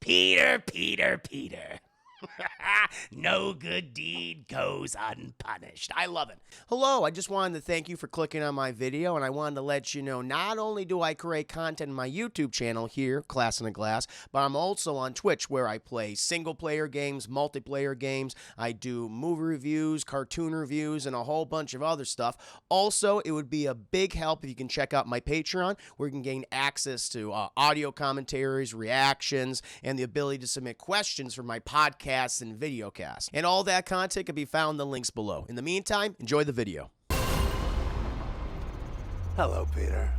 Peter, Peter, Peter. No good deed goes unpunished. I love it. Hello, I just wanted to thank you for clicking on my video, and I wanted to let you know not only do I create content in my YouTube channel here, Class in a Glass, but I'm also on Twitch where I play single-player games, multiplayer games. I do movie reviews, cartoon reviews, and a whole bunch of other stuff. Also, it would be a big help if you can check out my Patreon, where you can gain access to audio commentaries, reactions, and the ability to submit questions for my podcasts and videocasts. And all that content can be found in the links below. In the meantime, enjoy the video. Hello, Peter.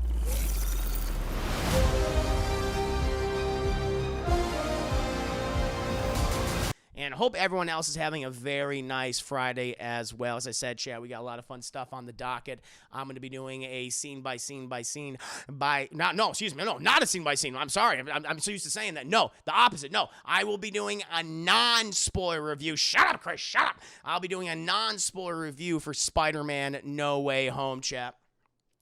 And I hope everyone else is having a very nice Friday as well. As I said, chat, we got a lot of fun stuff on the docket. I'm going to be doing a scene by scene by scene by... not a scene by scene. I'm sorry. I'm so used to saying that. No, the opposite. No, I will be doing a non-spoiler review. Shut up, Chris. Shut up. I'll be doing a non-spoiler review for Spider-Man No Way Home, chat.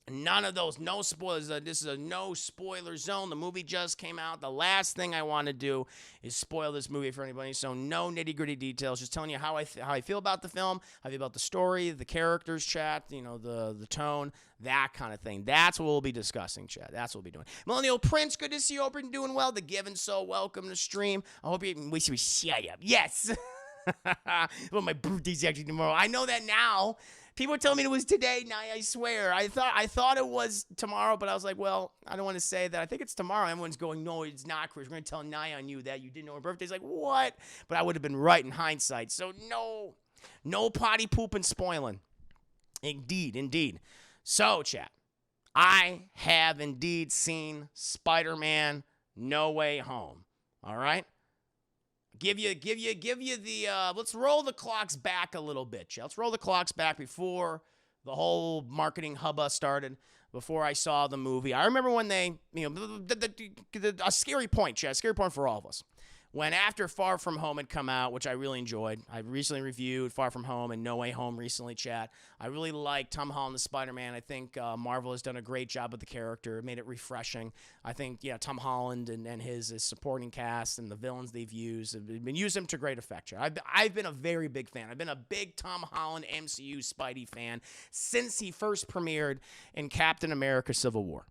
None of those, no spoilers. This is a no spoiler zone. The movie just came out. The last thing I want to do is spoil this movie for anybody. So no nitty gritty details. Just telling you how I feel about the film, how I feel about the story, the characters, chat. You know, the tone, that kind of thing. That's what we'll be discussing, chat. That's what we'll be doing. Millennial Prince, good to see you. Hope you're doing well. The Given So, welcome to stream. I hope you wish you shut up. Yes. Well, my birthday's actually tomorrow. I know that now. People tell me it was today. Now I swear. I thought it was tomorrow, but I was like, well, I don't want to say that. I think it's tomorrow. Everyone's going, no, it's not, Chris. We're going to tell Naya on you that you didn't know her birthday's. Like, what? But I would have been right in hindsight. So no potty poop and spoiling. Indeed. So, chat, I have indeed seen Spider-Man No Way Home. All right? Give you the, let's roll the clocks back a little bit. Let's roll the clocks back before the whole marketing hubba started, before I saw the movie. I remember when they, a scary point, Chad, a scary point for all of us. When after Far From Home had come out, which I really enjoyed, I recently reviewed Far From Home and No Way Home recently, chat. I really liked Tom Holland, the Spider-Man. I think Marvel has done a great job with the character, made it refreshing. I think, Tom Holland and his supporting cast and the villains they've used have been used them to great effect. I've been a very big fan. I've been a big Tom Holland MCU Spidey fan since he first premiered in Captain America Civil War.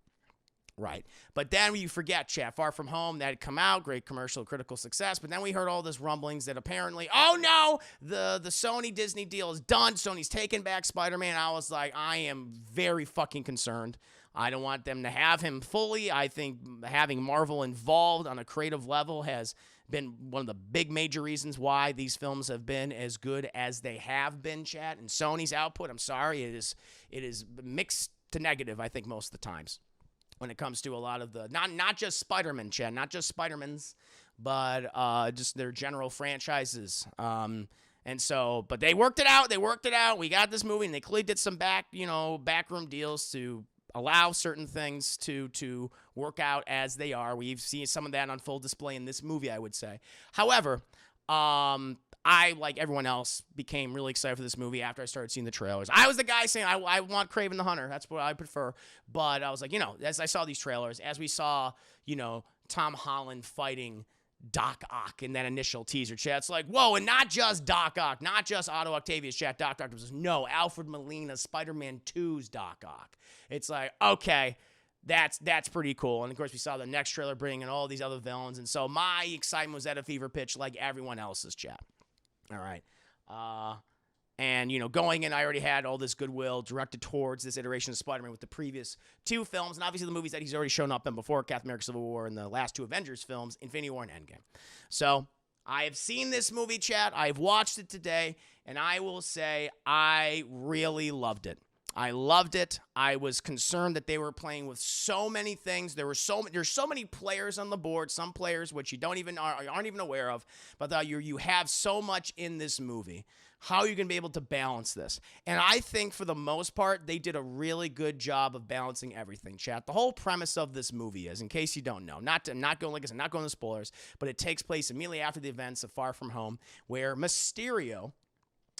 Right. But then you forget, chat, Far From Home, that had come out, great commercial, critical success. But then we heard all this rumblings that apparently, oh no, the Sony Disney deal is done. Sony's taking back Spider-Man. I was like, I am very fucking concerned. I don't want them to have him fully. I think having Marvel involved on a creative level has been one of the big major reasons why these films have been as good as they have been, chat. And Sony's output, I'm sorry, it is mixed to negative, I think, most of the times, when it comes to a lot of the, not just Spider-Man, Chad, not just Spider-Mans, but just their general franchises. And so, but they worked it out. We got this movie, and they clearly did some backroom deals to allow certain things to work out as they are. We've seen some of that on full display in this movie, I would say. However, I, like everyone else, became really excited for this movie after I started seeing the trailers. I was the guy saying, I want Kraven the Hunter. That's what I prefer. But I was like, as I saw these trailers, as we saw, Tom Holland fighting Doc Ock in that initial teaser, chat, it's like, whoa, and not just Doc Ock, not just Otto Octavius, chat, Doc Ock. No, Alfred Molina, Spider-Man 2's Doc Ock. It's like, okay, that's pretty cool. And, of course, we saw the next trailer bringing in all these other villains. And so my excitement was at a fever pitch like everyone else's, chat. All right. And, going in, I already had all this goodwill directed towards this iteration of Spider-Man with the previous two films, and obviously the movies that he's already shown up in before, Captain America Civil War and the last two Avengers films, Infinity War and Endgame. So I have seen this movie, chat. I've watched it today, and I will say I really loved it. I loved it. I was concerned that they were playing with so many things. There's so many players on the board, some players which you aren't even aware of, but you have so much in this movie. How are you going to be able to balance this? And I think for the most part, they did a really good job of balancing everything, chat. The whole premise of this movie is, in case you don't know, not going to spoilers, but it takes place immediately after the events of Far From Home, where Mysterio,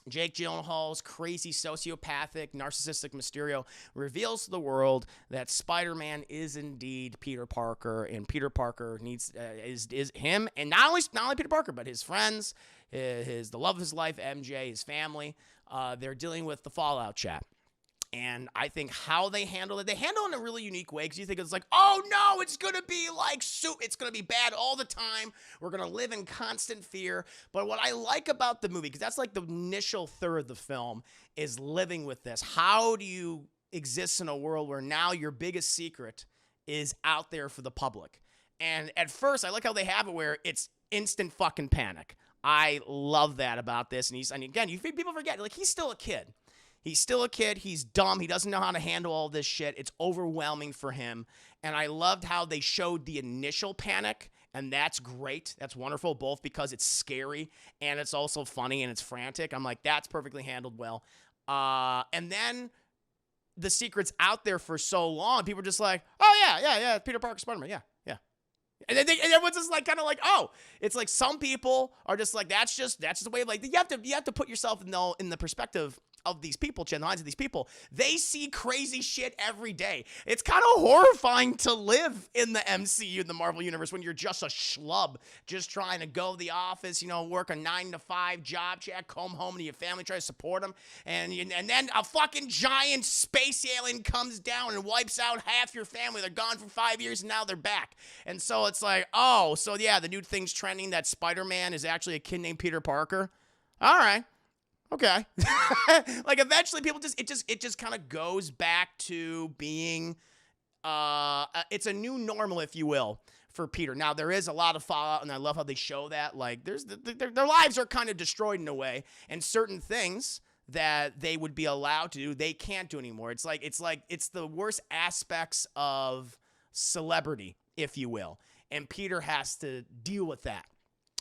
Jake Gyllenhaal's crazy sociopathic, narcissistic Mysterio reveals to the world that Spider-Man is indeed Peter Parker, and Peter Parker needs is him, and not only Peter Parker, but his friends, the love of his life, MJ, his family. They're dealing with the fallout, chat. And I think how they handle it in a really unique way, because you think it's like, oh no, it's going to be like soup. It's going to be bad all the time. We're going to live in constant fear. But what I like about the movie, because that's like the initial third of the film, is living with this. How do you exist in a world where now your biggest secret is out there for the public? And at first, I like how they have it where it's instant fucking panic. I love that about this. And again, people forget, like, he's still a kid. He's still a kid. He's dumb. He doesn't know how to handle all this shit. It's overwhelming for him. And I loved how they showed the initial panic, and that's great. That's wonderful, both because it's scary and it's also funny and it's frantic. I'm like, that's perfectly handled well. And then the secret's out there for so long, people are just like, oh, yeah, Peter Parker, Spider-Man, yeah. And everyone's just like, kind of like, oh, it's like some people are just like, that's just the way, like, you have to put yourself in the perspective of these people, the minds of these people. They see crazy shit every day. It's kind of horrifying to live in the MCU, the Marvel Universe, when you're just a schlub, just trying to go to the office, work a 9-to-5 job, check, come home to your family, try to support them, and then a fucking giant space alien comes down and wipes out half your family. They're gone for 5 years, and now they're back. And so it's like, oh, so yeah, the new thing's trending that Spider-Man is actually a kid named Peter Parker. All right. Okay. Like, eventually people it just kind of goes back to being it's a new normal, if you will, for Peter. Now, there is a lot of fallout, and I love how they show that. Like, their lives are kind of destroyed in a way, and certain things that they would be allowed to do, they can't do anymore. It's the worst aspects of celebrity, if you will, and Peter has to deal with that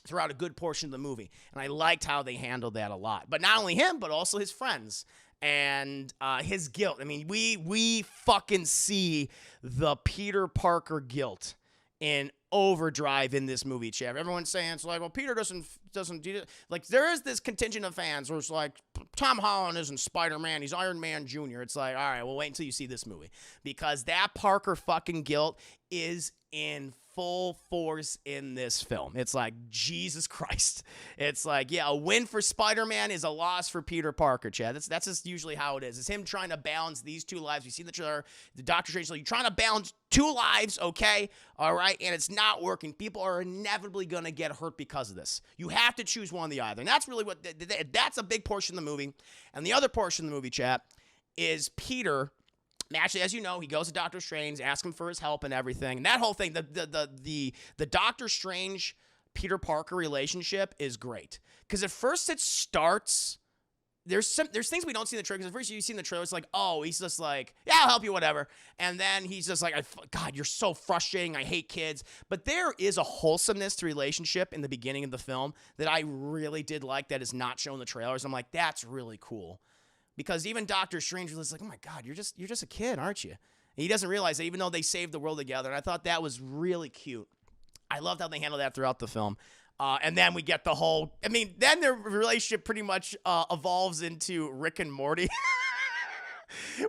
throughout a good portion of the movie. And I liked how they handled that a lot. But not only him, but also his friends and his guilt. I mean, we fucking see the Peter Parker guilt in overdrive in this movie, Chev. Everyone's saying it's like, well, Peter doesn't do it. Like, there is this contingent of fans where it's like, Tom Holland isn't Spider-Man, he's Iron Man Jr. It's like, all right, well, wait until you see this movie, because that Parker fucking guilt is in full force in this film. It's like, Jesus Christ. It's like, yeah, a win for Spider-Man is a loss for Peter Parker, Chad. That's just usually how it is. It's him trying to balance these two lives. You see the trailer, the Doctor Strange, so you're trying to balance two lives, okay? All right, and it's not working. People are inevitably going to get hurt because of this. You have to choose one or the other, and that's really that's a big portion of the movie. And the other portion of the movie, chat, is Peter. Actually, as you know, he goes to Doctor Strange, asks him for his help and everything. And that whole thing, the Doctor Strange Peter Parker relationship is great. Because at first it starts, there's things we don't see in the trailer. Because at first you see in the trailer, it's like, oh, he's just like, yeah, I'll help you, whatever. And then he's just like, God, you're so frustrating. I hate kids. But there is a wholesomeness to relationship in the beginning of the film that I really did like that is not shown in the trailers. I'm like, that's really cool. Because even Doctor Strange was like, oh my God, you're just a kid, aren't you? And he doesn't realize that, even though they saved the world together. And I thought that was really cute. I loved how they handled that throughout the film. And then we get the whole, then their relationship pretty much evolves into Rick and Morty.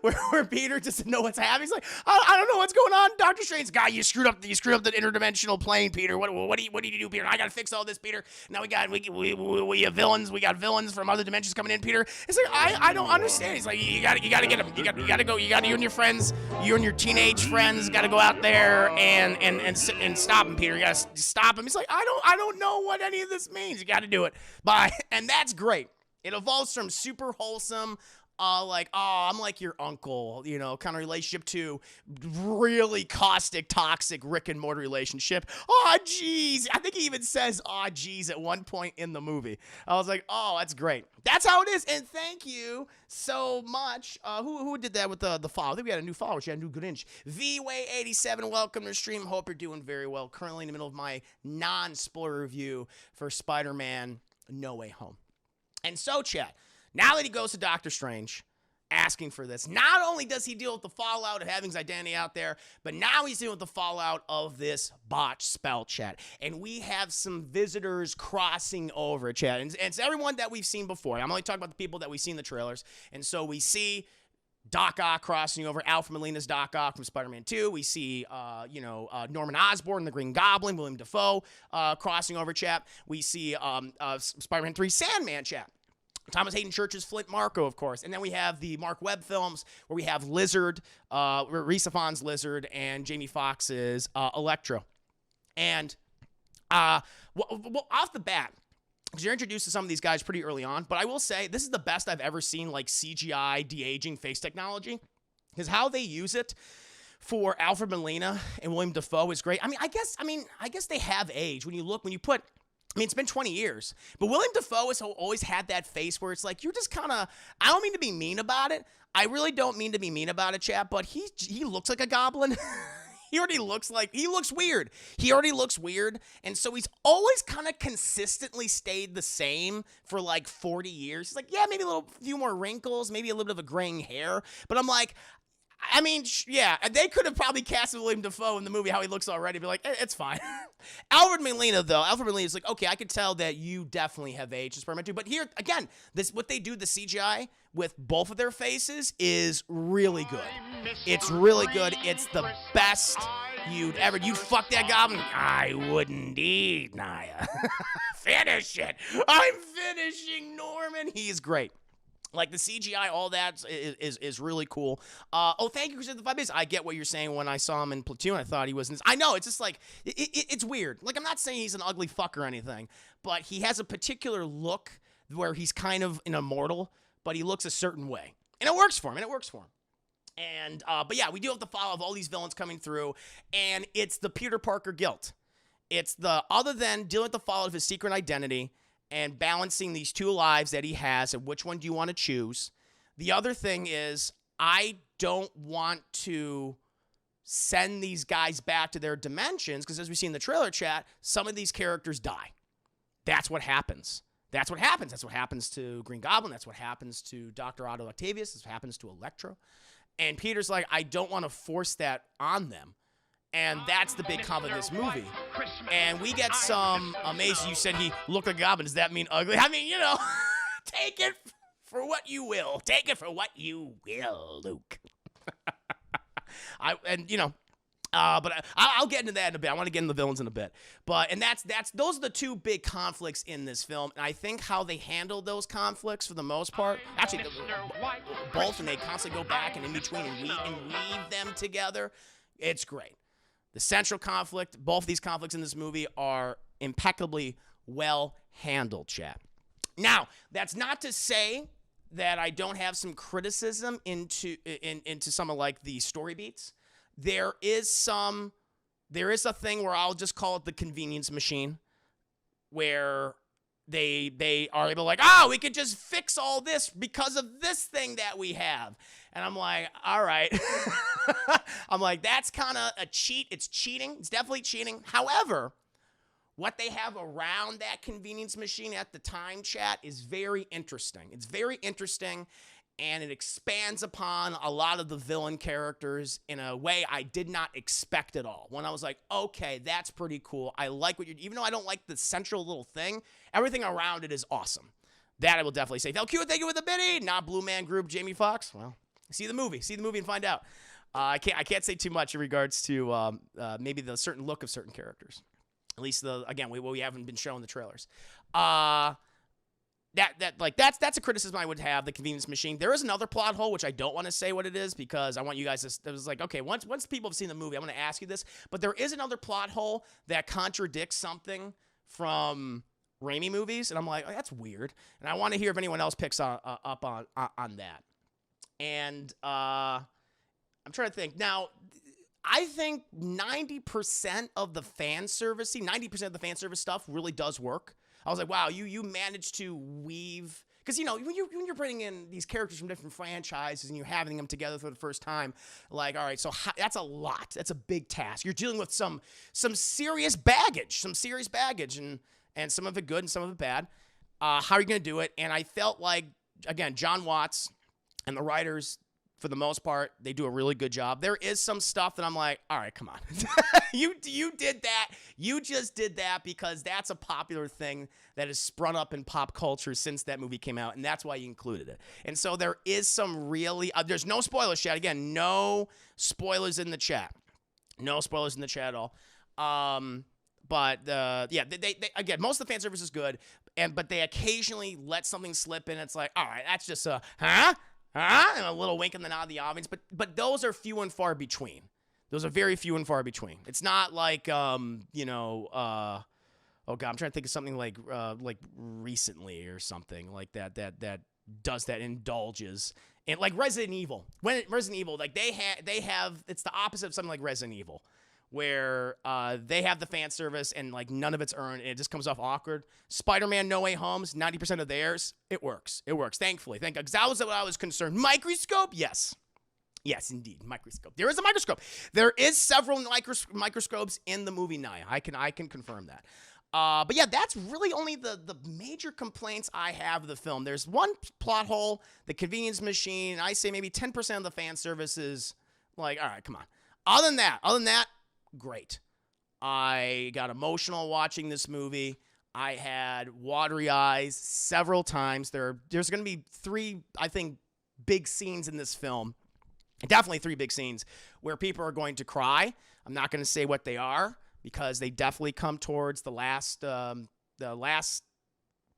Where Peter doesn't know what's happening. He's like, I don't know what's going on. Doctor Strange, guy, you screwed up the interdimensional plane, Peter. What did you do, Peter? I gotta fix all this, Peter. Now we have villains. We got villains from other dimensions coming in, Peter. It's like, I don't understand. He's like, you gotta get him. You gotta go. You and your friends, you and your teenage friends, gotta go out there and stop him, Peter. You gotta stop him. He's like, I don't know what any of this means. You gotta do it. Bye. And that's great. It evolves from super wholesome, like, oh, I'm like your uncle, kind of relationship, to really caustic, toxic Rick and Morty relationship. Oh, geez. I think he even says, oh, geez, at one point in the movie. I was like, oh, that's great. That's how it is. And thank you so much. Who did that with the follow? I think we had a new follower. She had a new Grinch. VWay87, welcome to the stream. Hope you're doing very well. Currently in the middle of my non-spoiler review for Spider-Man No Way Home. And so, chat, now that he goes to Doctor Strange, asking for this. Not only does he deal with the fallout of having his identity out there, but now he's dealing with the fallout of this botched spell, chat. And we have some visitors crossing over, chat. And it's everyone that we've seen before. I'm only talking about the people that we've seen in the trailers. And so we see Doc Ock crossing over, Alfred Molina's Doc Ock from Spider-Man 2. We see, Norman Osborn, the Green Goblin, William Dafoe crossing over, chat. We see Spider-Man 3 Sandman, chat. Thomas Hayden Church's Flint Marko, of course. And then we have the Mark Webb films where we have Lizard, Rhys Ifans' Lizard, and Jamie Foxx's Electro. And off the bat, because you're introduced to some of these guys pretty early on, but I will say this is the best I've ever seen, like, CGI de-aging face technology, because how they use it for Alfred Molina and William Dafoe is great. I guess they have aged. It's been 20 years, but William Dafoe has always had that face where it's like, you're just kind of, I don't mean to be mean about it. I really don't mean to be mean about it, chat, but he looks like a goblin. He looks weird. He already looks weird. And so he's always kind of consistently stayed the same for like 40 years. He's like, yeah, maybe a few more wrinkles, maybe a little bit of a graying hair. But I'm like, yeah, they could have probably casted William Dafoe in the movie how he looks already. Be like, it's fine. Alfred Molina is like, okay, I could tell that you definitely have aged in Spider-Man 2. But here, again, what they do, the CGI with both of their faces is really good. It's really good. It's the best you'd fuck that goblin. I wouldn't eat, Naya. Finish it. I'm finishing Norman. He's great. Like, the CGI, all that is really cool. Thank you for the 5 minutes. I get what you're saying. When I saw him in Platoon, I thought he was I know, it's just like, it's weird. Like, I'm not saying he's an ugly fuck or anything, but he has a particular look where he's kind of an immortal, but he looks a certain way. And it works for him, And, but yeah, we do have the follow of all these villains coming through, and it's the Peter Parker guilt. It's other than dealing with the fallout of his secret identity, and balancing these two lives that he has and which one do you want to choose. The other thing is, I don't want to send these guys back to their dimensions, because as we see in the trailer, chat, some of these characters die. That's what happens. That's what happens to Green Goblin. That's what happens to Dr. Otto Octavius. This happens to Electro. And Peter's like, I don't want to force that on them. And that's the big comment of this movie. And we get some amazing, you said he looked like a goblin. Does that mean ugly? I mean, take it for what you will. Take it for what you will, Luke. But I'll get into that in a bit. I want to get into the villains in a bit. And those are the two big conflicts in this film. And I think how they handle those conflicts for the most part, actually, both, and they constantly go back and in between and weave them together. It's great. The central conflict, both of these conflicts in this movie are impeccably well handled, chat. Now, that's not to say that I don't have some criticism into some of like the story beats. There is a thing where I'll just call it the convenience machine, where they are able, like, we could just fix all this because of this thing that we have. And I'm like, all right. I'm like, that's kind of a cheat. It's cheating. It's definitely cheating. However, what they have around that convenience machine at the time, chat, is very interesting. It's very interesting, and it expands upon a lot of the villain characters in a way I did not expect at all. When I was like, okay, that's pretty cool. I like even though I don't like the central little thing, everything around it is awesome. That I will definitely say. Thank you with the biddy. Not Blue Man Group, Jamie Foxx. Well, see the movie and find out. I can't say too much in regards to maybe the certain look of certain characters. At least we haven't been shown the trailers. That's a criticism I would have, the convenience machine. There is another plot hole, which I don't want to say what it is, because I want you guys to, it was like, okay, once people have seen the movie, I'm going to ask you this, but there is another plot hole that contradicts something from Raimi movies, and I'm like, that's weird, and I want to hear if anyone else picks up on that. And I'm trying to think. Now, I think 90% of the fan service stuff really does work. I was like, wow, you managed to weave, because when you're bringing in these characters from different franchises and you're having them together for the first time, like, all right, so that's a lot. That's a big task. You're dealing with some serious baggage, and some of it good and some of it bad. How are you going to do it? And I felt like, again, John Watts, And the writers, for the most part, they do a really good job. There is some stuff that I'm like, all right, come on. You did that. You just did that because that's a popular thing that has sprung up in pop culture since that movie came out, and that's why you included it. And so there is some really there's no spoilers, chat. Again, no spoilers in the chat. No spoilers in the chat at all. But yeah, they again, most of the fan service is good, but they occasionally let something slip in. It's like, all right, that's just a and a little wink in the nod of the audience, but those are few and far between. Those are very few and far between. It's not like oh god, I'm trying to think of something like recently or something like that does that, indulges. And like Resident Evil. When Resident Evil, like they have it's the opposite of something like Resident Evil, where they have the fan service and like none of it's earned and it just comes off awkward. Spider-Man No Way Home's 90% of theirs, it works. It works, thankfully. Thank God, because that was what I was concerned. Microscope? Yes, indeed, microscope. There is a microscope. There is several microscopes in the movie Naya. I can confirm that. But yeah, that's really only the major complaints I have of the film. There's one plot hole, the convenience machine. I say maybe 10% of the fan service is like, all right, come on. Other than that, great. I got emotional watching this movie. I had watery eyes several times. There's going to be 3, I think, big scenes in this film. Definitely 3 big scenes where people are going to cry. I'm not going to say what they are because they definitely come towards the last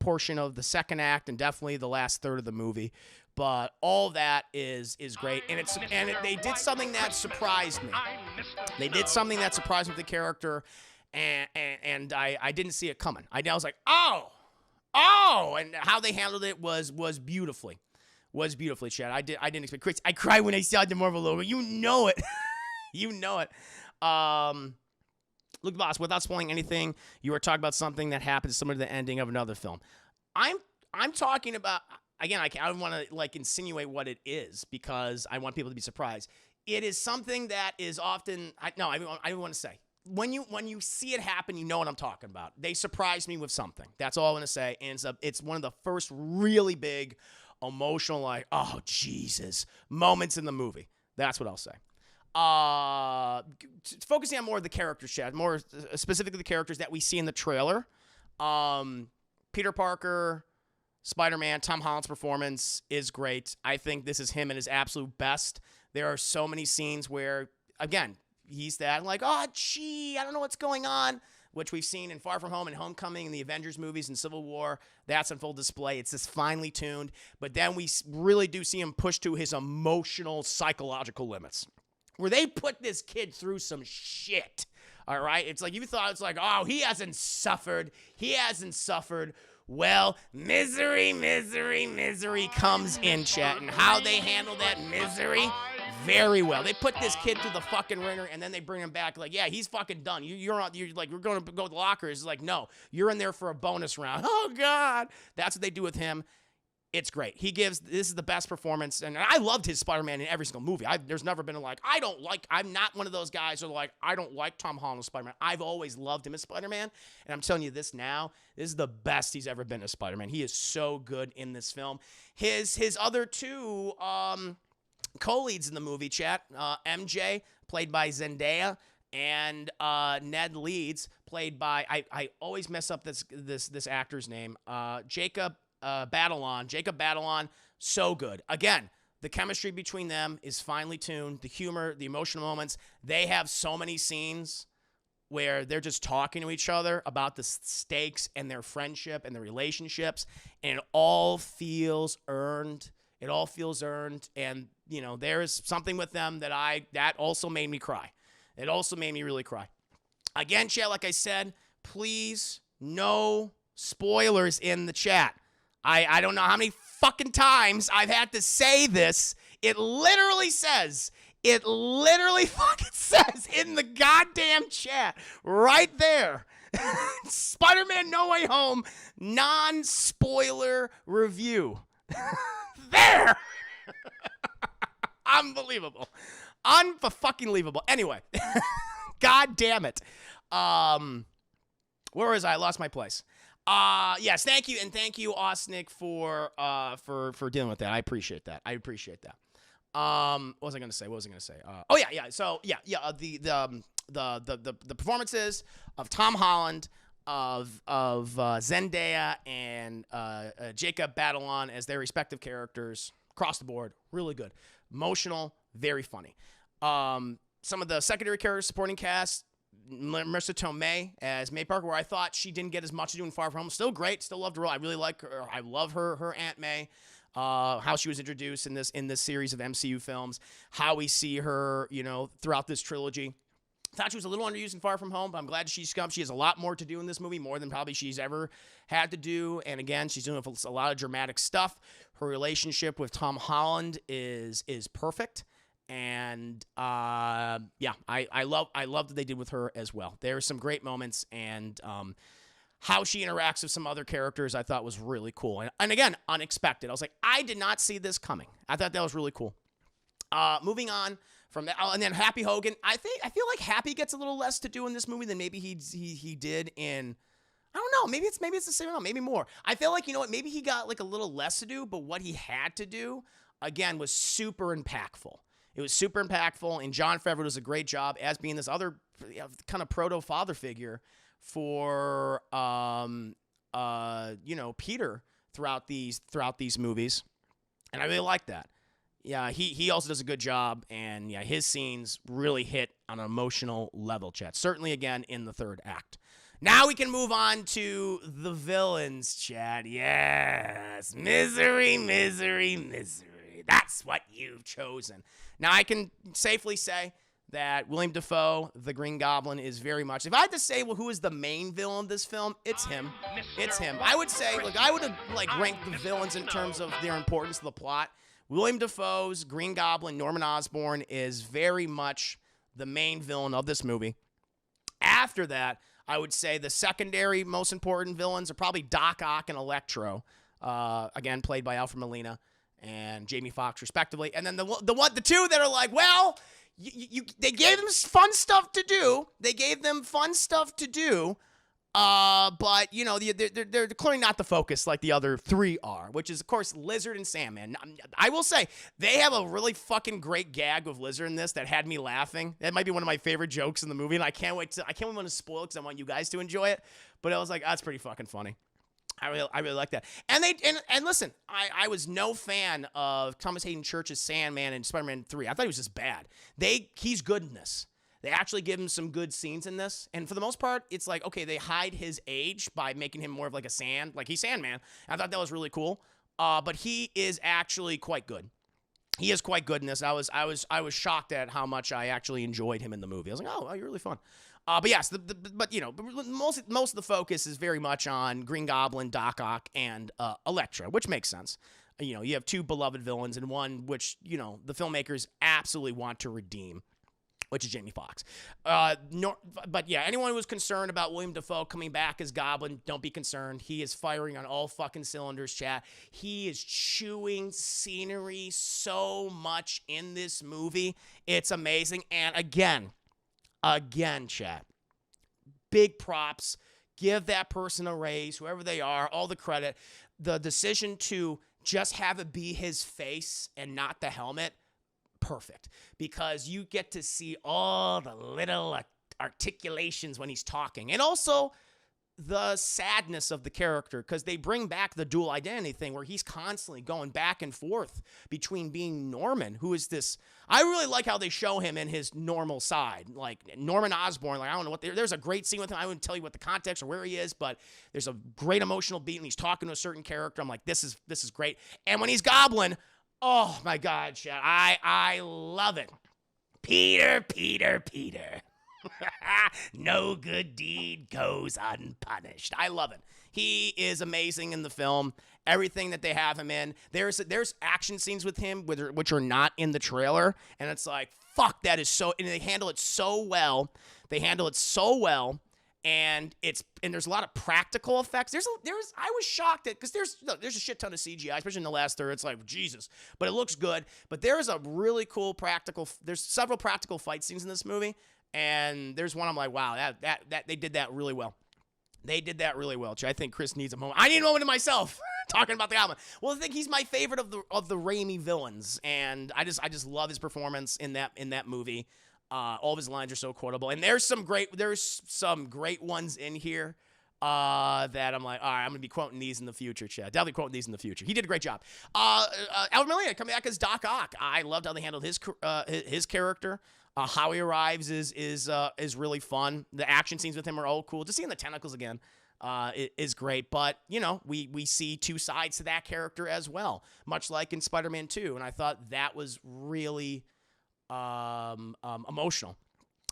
portion of the second act and definitely the last third of the movie. But all that is great, and they did something that surprised me. They did something that surprised me with the character, and I didn't see it coming. I was like, oh, and how they handled it was beautifully, Chad. I didn't expect. Chris, I cried when I saw the Marvel logo. You know it, you know it. Look, boss, without spoiling anything, you were talking about something that happens similar to the ending of another film. I'm talking about. Again, I don't want to like insinuate what it is because I want people to be surprised. It is something that is often I don't want to say. When you see it happen, you know what I'm talking about. They surprised me with something. That's all I want to say. And it's one of the first really big emotional, like, oh Jesus, moments in the movie. That's what I'll say. Focusing on more of the characters, Chad, more specifically the characters that we see in the trailer. Peter Parker, Spider-Man, Tom Holland's performance is great. I think this is him at his absolute best. There are so many scenes where, again, he's that like, oh, gee, I don't know what's going on, which we've seen in Far From Home and Homecoming and the Avengers movies and Civil War. That's on full display. It's just finely tuned. But then we really do see him push to his emotional, psychological limits, where they put this kid through some shit. All right? It's like you thought it's like, oh, he hasn't suffered. Well, misery comes in, chat, and how they handle that misery, very well. They put this kid through the fucking ringer, and then they bring him back like, yeah, he's fucking done. You're like, we're going to go to the lockers. It's like, no, you're in there for a bonus round. Oh, God. That's what they do with him. It's great. This is the best performance, and I loved his Spider-Man in every single movie. There's never been I'm not one of those guys who are like, I don't like Tom Holland as Spider-Man. I've always loved him as Spider-Man, and I'm telling you this now, this is the best he's ever been as Spider-Man. He is so good in this film. His other 2 co-leads in the movie, chat, MJ, played by Zendaya, and Ned Leeds, played by, I always mess up this actor's name, Jacob Batalon, so good. Again, the chemistry between them is finely tuned. The humor, the emotional moments. They have so many scenes where they're just talking to each other about the stakes and their friendship and their relationships, and it all feels earned. And there is something with them that also made me cry. It also made me really cry. Again, chat, like I said, please, no spoilers in the chat. I don't know how many fucking times I've had to say this. It literally fucking says in the goddamn chat right there. Spider-Man No Way Home non-spoiler review. There. Unbelievable. Unfucking-leavable. Anyway. God damn it. Where was I? I lost my place. Yes, thank you, and thank you, Osnick, for dealing with that. I appreciate that. What was I gonna say? Oh yeah. So the performances of Tom Holland, of Zendaya and Jacob Batalon as their respective characters across the board, really good, emotional, very funny. Some of the secondary characters, supporting cast. Marissa Tomei as May Parker, where I thought she didn't get as much to do in Far From Home. Still great, still loved her role. I really like her. I love her Aunt May. How she was introduced in this series of MCU films. How we see her, throughout this trilogy. Thought she was a little underused in Far From Home, but I'm glad she's come. She has a lot more to do in this movie, more than probably she's ever had to do. And again, she's doing a lot of dramatic stuff. Her relationship with Tom Holland is perfect. And I love what they did with her as well. There are some great moments, and how she interacts with some other characters I thought was really cool. And again, unexpected. I was like, I did not see this coming. I thought that was really cool. Moving on from that, and then Happy Hogan. I feel like Happy gets a little less to do in this movie than maybe he did in. I don't know. Maybe it's the same amount, maybe more. I feel like, maybe he got like a little less to do, but what he had to do again was super impactful. It was super impactful, and Jon Favreau does a great job as being this other kind of proto-father figure for Peter throughout these movies, and I really like that. Yeah, he also does a good job, and yeah, his scenes really hit on an emotional level, chat. Certainly, again, in the third act. Now we can move on to the villains, chat. Yes, misery, misery, misery. That's what you've chosen. Now, I can safely say that William Dafoe, the Green Goblin, is very much... If I had to say, well, who is the main villain of this film, it's him. It's him. I would say, I would have, ranked the villains in terms of their importance to the plot. William Dafoe's Green Goblin, Norman Osborn, is very much the main villain of this movie. After that, I would say the secondary most important villains are probably Doc Ock and Electro, again, played by Alfred Molina and Jamie Foxx, respectively. And then the two that are like, well, they gave them fun stuff to do. But they're clearly not the focus like the other three are, which is, of course, Lizard and Sandman. I will say they have a really fucking great gag with Lizard in this that had me laughing. That might be one of my favorite jokes in the movie, and I can't wait to spoil it because I want you guys to enjoy it. But I was like, that's pretty fucking funny. I really like that. And listen, I was no fan of Thomas Hayden Church's Sandman in Spider-Man 3. I thought he was just bad. He's good in this. They actually give him some good scenes in this. And for the most part, it's like, okay, they hide his age by making him more of like he's Sandman. I thought that was really cool. But he is actually quite good. He is quite good in this. I was shocked at how much I actually enjoyed him in the movie. I was like, oh, you're really fun. But yes, most of the focus is very much on Green Goblin, Doc Ock, and Elektra, which makes sense. You have two beloved villains and one which, the filmmakers absolutely want to redeem, which is Jamie Foxx. But yeah, anyone who was concerned about William Dafoe coming back as Goblin, don't be concerned. He is firing on all fucking cylinders, chat. He is chewing scenery so much in this movie. It's amazing. And again, chat, big props. Give that person a raise, whoever they are, all the credit. The decision to just have it be his face and not the helmet, perfect, because you get to see all the little articulations when he's talking, and also the sadness of the character, because they bring back the dual identity thing where he's constantly going back and forth between being Norman, who is this... I really like how they show him in his normal side, like Norman Osborn. Like, I don't know what... There's a great scene with him. I wouldn't tell you what the context or where he is, but there's a great emotional beat, and he's talking to a certain character. I'm like, this is great. And when he's Goblin... Oh, my God, chat. I love it. Peter. No good deed goes unpunished. I love it. He is amazing in the film. Everything that they have him in. There's action scenes with him which are not in the trailer. And it's like, fuck, that is so... And they handle it so well. And there's a lot of practical effects. I was shocked at, because there's a shit ton of CGI, especially in the last third. It's like, Jesus, but it looks good. But there's a really cool there's several practical fight scenes in this movie, and there's one I'm like, wow, that they did that really well. They did that really well. I think Chris needs a moment. I need a moment to myself talking about the album. Well, I think he's my favorite of the Raimi villains, and I just love his performance in that movie. All of his lines are so quotable, and there's some great ones in here that I'm like, all right, I'm gonna be quoting these in the future, Chad. Definitely quoting these in the future. He did a great job. Alfred Molina coming back as Doc Ock. I loved how they handled his character. How he arrives is really fun. The action scenes with him are all cool. Just seeing the tentacles again is great. But, we see two sides to that character as well, much like in Spider-Man 2. And I thought that was really emotional,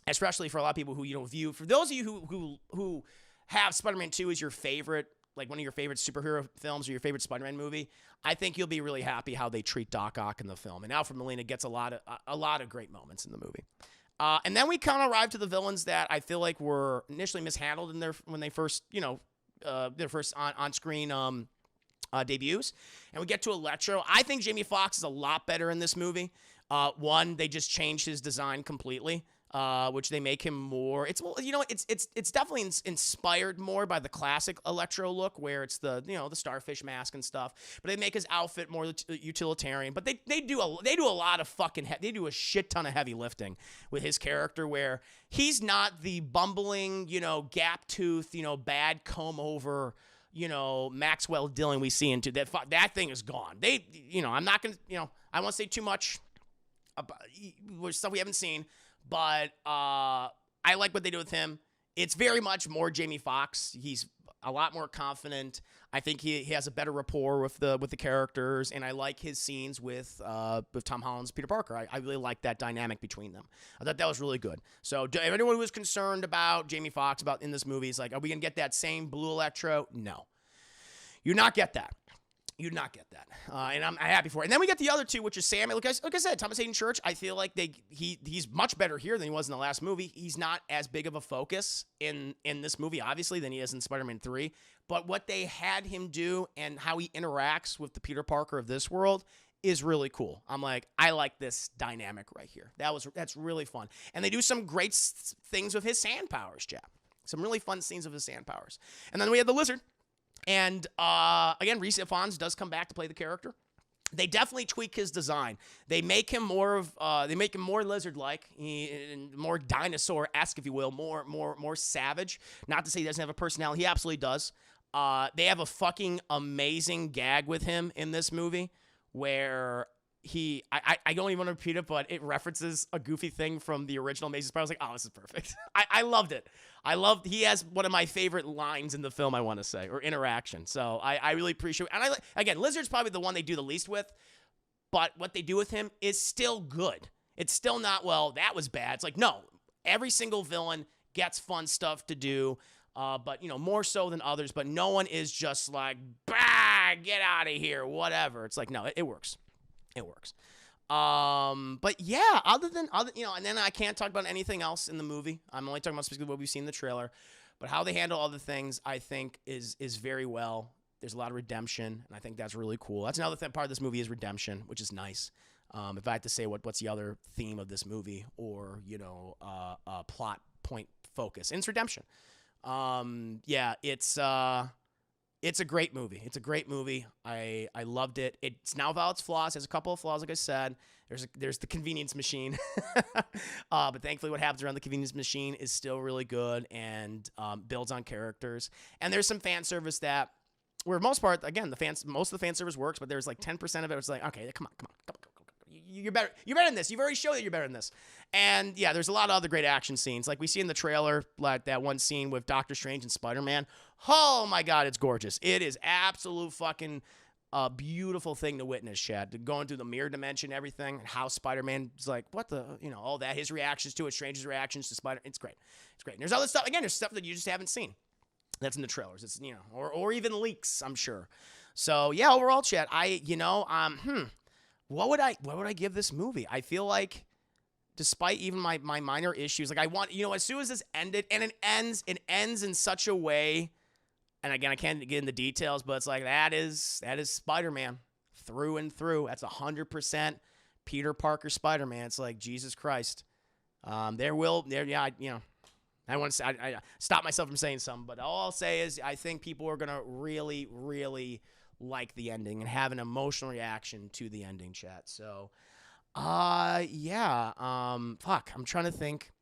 especially for a lot of people who, view. For those of you who have Spider-Man 2 as your favorite, like one of your favorite superhero films or your favorite Spider-Man movie, I think you'll be really happy how they treat Doc Ock in the film. And Alfred Molina gets a lot of great moments in the movie. And then we kind of arrive to the villains that I feel like were initially mishandled when they first, their first on-screen debuts. And we get to Electro. I think Jamie Foxx is a lot better in this movie. One, they just changed his design completely. Which they make him more. It's definitely inspired more by the classic Electro look, where it's the starfish mask and stuff. But they make his outfit more utilitarian. But they do a lot of they do a shit ton of heavy lifting with his character, where he's not the bumbling, gap tooth, bad comb over, Maxwell Dillon we see into that. That thing is gone. I'm not gonna, I won't say too much about stuff we haven't seen. But I like what they do with him. It's very much more Jamie Foxx. He's a lot more confident. I think he has a better rapport with the characters, and I like his scenes with Tom Holland's Peter Parker. I really like that dynamic between them. I thought that was really good. So if anyone who was concerned about Jamie Foxx in this movie is like, are we gonna get that same Blue Electro? No, you not get that. You'd not get that, and I'm happy for it. And then we get the other two, which is Sam. Like I said, Thomas Hayden Church. I feel like he's much better here than he was in the last movie. He's not as big of a focus in this movie, obviously, than he is in Spider-Man 3. But what they had him do and how he interacts with the Peter Parker of this world is really cool. I'm like, I like this dynamic right here. That's really fun. And they do some great things with his sand powers, Jeff. Some really fun scenes of his sand powers. And then we have the Lizard. And, again, Rhys Ifans does come back to play the character. They definitely tweak his design. They make him more lizard-like, more dinosaur-esque, if you will, more savage. Not to say he doesn't have a personality. He absolutely does. They have a fucking amazing gag with him in this movie where I don't even want to repeat it, but it references a goofy thing from the original Amazing Spider. I was like, oh, this is perfect. I loved it. He has one of my favorite lines in the film, I want to say, or interaction. So I really appreciate it. And again, Lizard's probably the one they do the least with, but what they do with him is still good. It's still not, well, that was bad. It's like, no, every single villain gets fun stuff to do, but, more so than others, but no one is just like, bah, get out of here, whatever. It's like, no, it works. It works. But yeah, and then I can't talk about anything else in the movie. I'm only talking about specifically what we've seen in the trailer. But how they handle other things, I think, is very well. There's a lot of redemption, and I think that's really cool. That's another part of this movie is redemption, which is nice. If I had to say what's the other theme of this movie, or plot point focus, and it's redemption. It's a great movie. It's a great movie. I loved it. It's now without its flaws. It has a couple of flaws, like I said. There's the convenience machine. But thankfully what happens around the convenience machine is still really good and builds on characters. And there's some fan service that, where most part, again, most of the fan service works, but there's like 10% of it. It's like, okay, come on. You're better. You're better than this. You've already showed that you're better than this. And yeah, there's a lot of other great action scenes. Like we see in the trailer, like that one scene with Doctor Strange and Spider-Man. Oh my God, it's gorgeous. It is absolute fucking beautiful thing to witness, Chad. Going through the mirror dimension, everything, and how Spider-Man is like, what the, all that, his reactions to it, Strange's reactions to Spider. It's great. It's great. And there's other stuff. Again, there's stuff that you just haven't seen. That's in the trailers. It's, or even leaks, I'm sure. So yeah, overall, Chad, what would I give this movie? I feel like, despite even my minor issues, like I want, as soon as this ended, and it ends in such a way, and again, I can't get into details, but it's like, that is Spider-Man through and through. That's 100% Peter Parker Spider-Man. It's like, Jesus Christ. I want to say, I stop myself from saying something, but all I'll say is I think people are going to really, really like the ending and have an emotional reaction to the ending, chat. So, yeah. Fuck, I'm trying to think.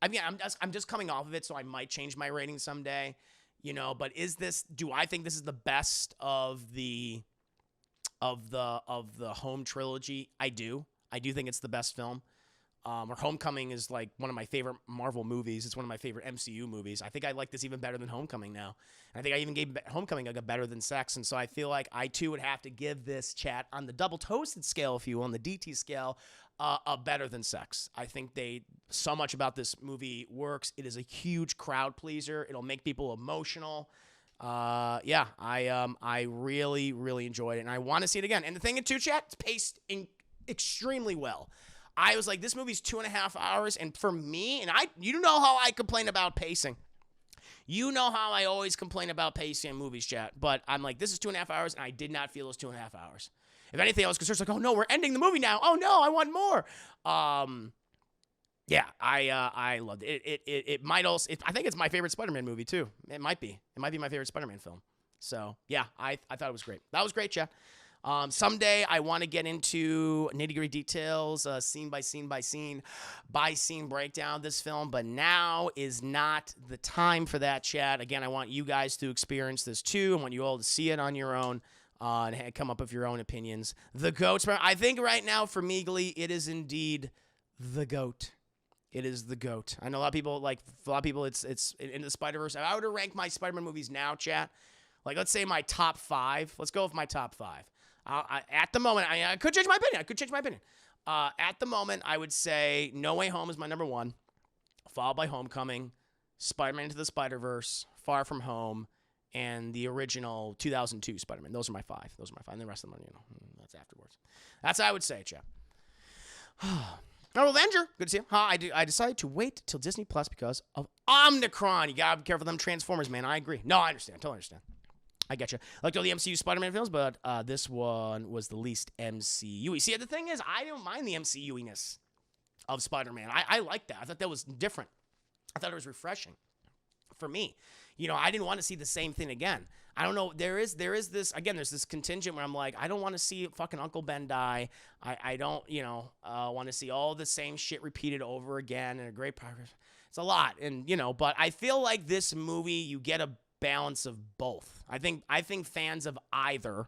I mean, I'm just coming off of it, so I might change my rating someday, but do I think this is the best of the home trilogy? I do think it's the best film. Or Homecoming is like one of my favorite Marvel movies. It's one of my favorite MCU movies. I think I like this even better than Homecoming now. I think I even gave Homecoming a better than Sex. And so I feel like I too would have to give this, chat, on the double toasted scale, if you will, on the DT scale, a better than Sex. I think so much about this movie works. It is a huge crowd pleaser. It'll make people emotional. Yeah, I really, really enjoyed it, and I want to see it again. And the thing too, chat, it's paced extremely well. I was like, this movie's 2.5 hours, and for me, and you know how I complain about pacing. You know how I always complain about pacing in movies, chat. But I'm like, this is 2.5 hours, and I did not feel those 2.5 hours. If anything, I was concerned, like, oh no, we're ending the movie now. Oh no, I want more. Yeah, I loved it. It might also. I think it's my favorite Spider-Man movie too. It might be my favorite Spider-Man film. So yeah, I thought it was great. That was great, chat. Someday I want to get into nitty-gritty details, scene by scene breakdown of this film, but now is not the time for that, chat. Again, I want you guys to experience this too. I want you all to see it on your own and come up with your own opinions. The GOAT. I think right now for me, Glee, it is indeed the GOAT. It is the GOAT. I know a lot of people it's in the Spider-Verse. If I were to rank my Spider-Man movies now, chat, like let's say my top 5. Let's go with my top 5. At the moment, I could change my opinion. At the moment, I would say No Way Home is my number 1, followed by Homecoming, Spider-Man Into the Spider-Verse, Far From Home, and the original 2002 Spider-Man. Those are my 5. And the rest of them, that's afterwards. That's how I would say, chat. Avenger, good to see you. I decided to wait till Disney Plus because of Omicron. You gotta be careful of them Transformers, man. I agree. No, I understand. Totally understand. I get you. I liked all the MCU Spider-Man films, but this one was the least MCU-y. See, the thing is, I don't mind the MCU-iness of Spider-Man. I like that. I thought that was different. I thought it was refreshing for me. I didn't want to see the same thing again. I don't know. There is this, again, there's this contingent where I'm like, I don't want to see fucking Uncle Ben die. I don't, want to see all the same shit repeated over again and a great progress. It's a lot. And, but I feel like this movie, you get a balance of both. I think fans of either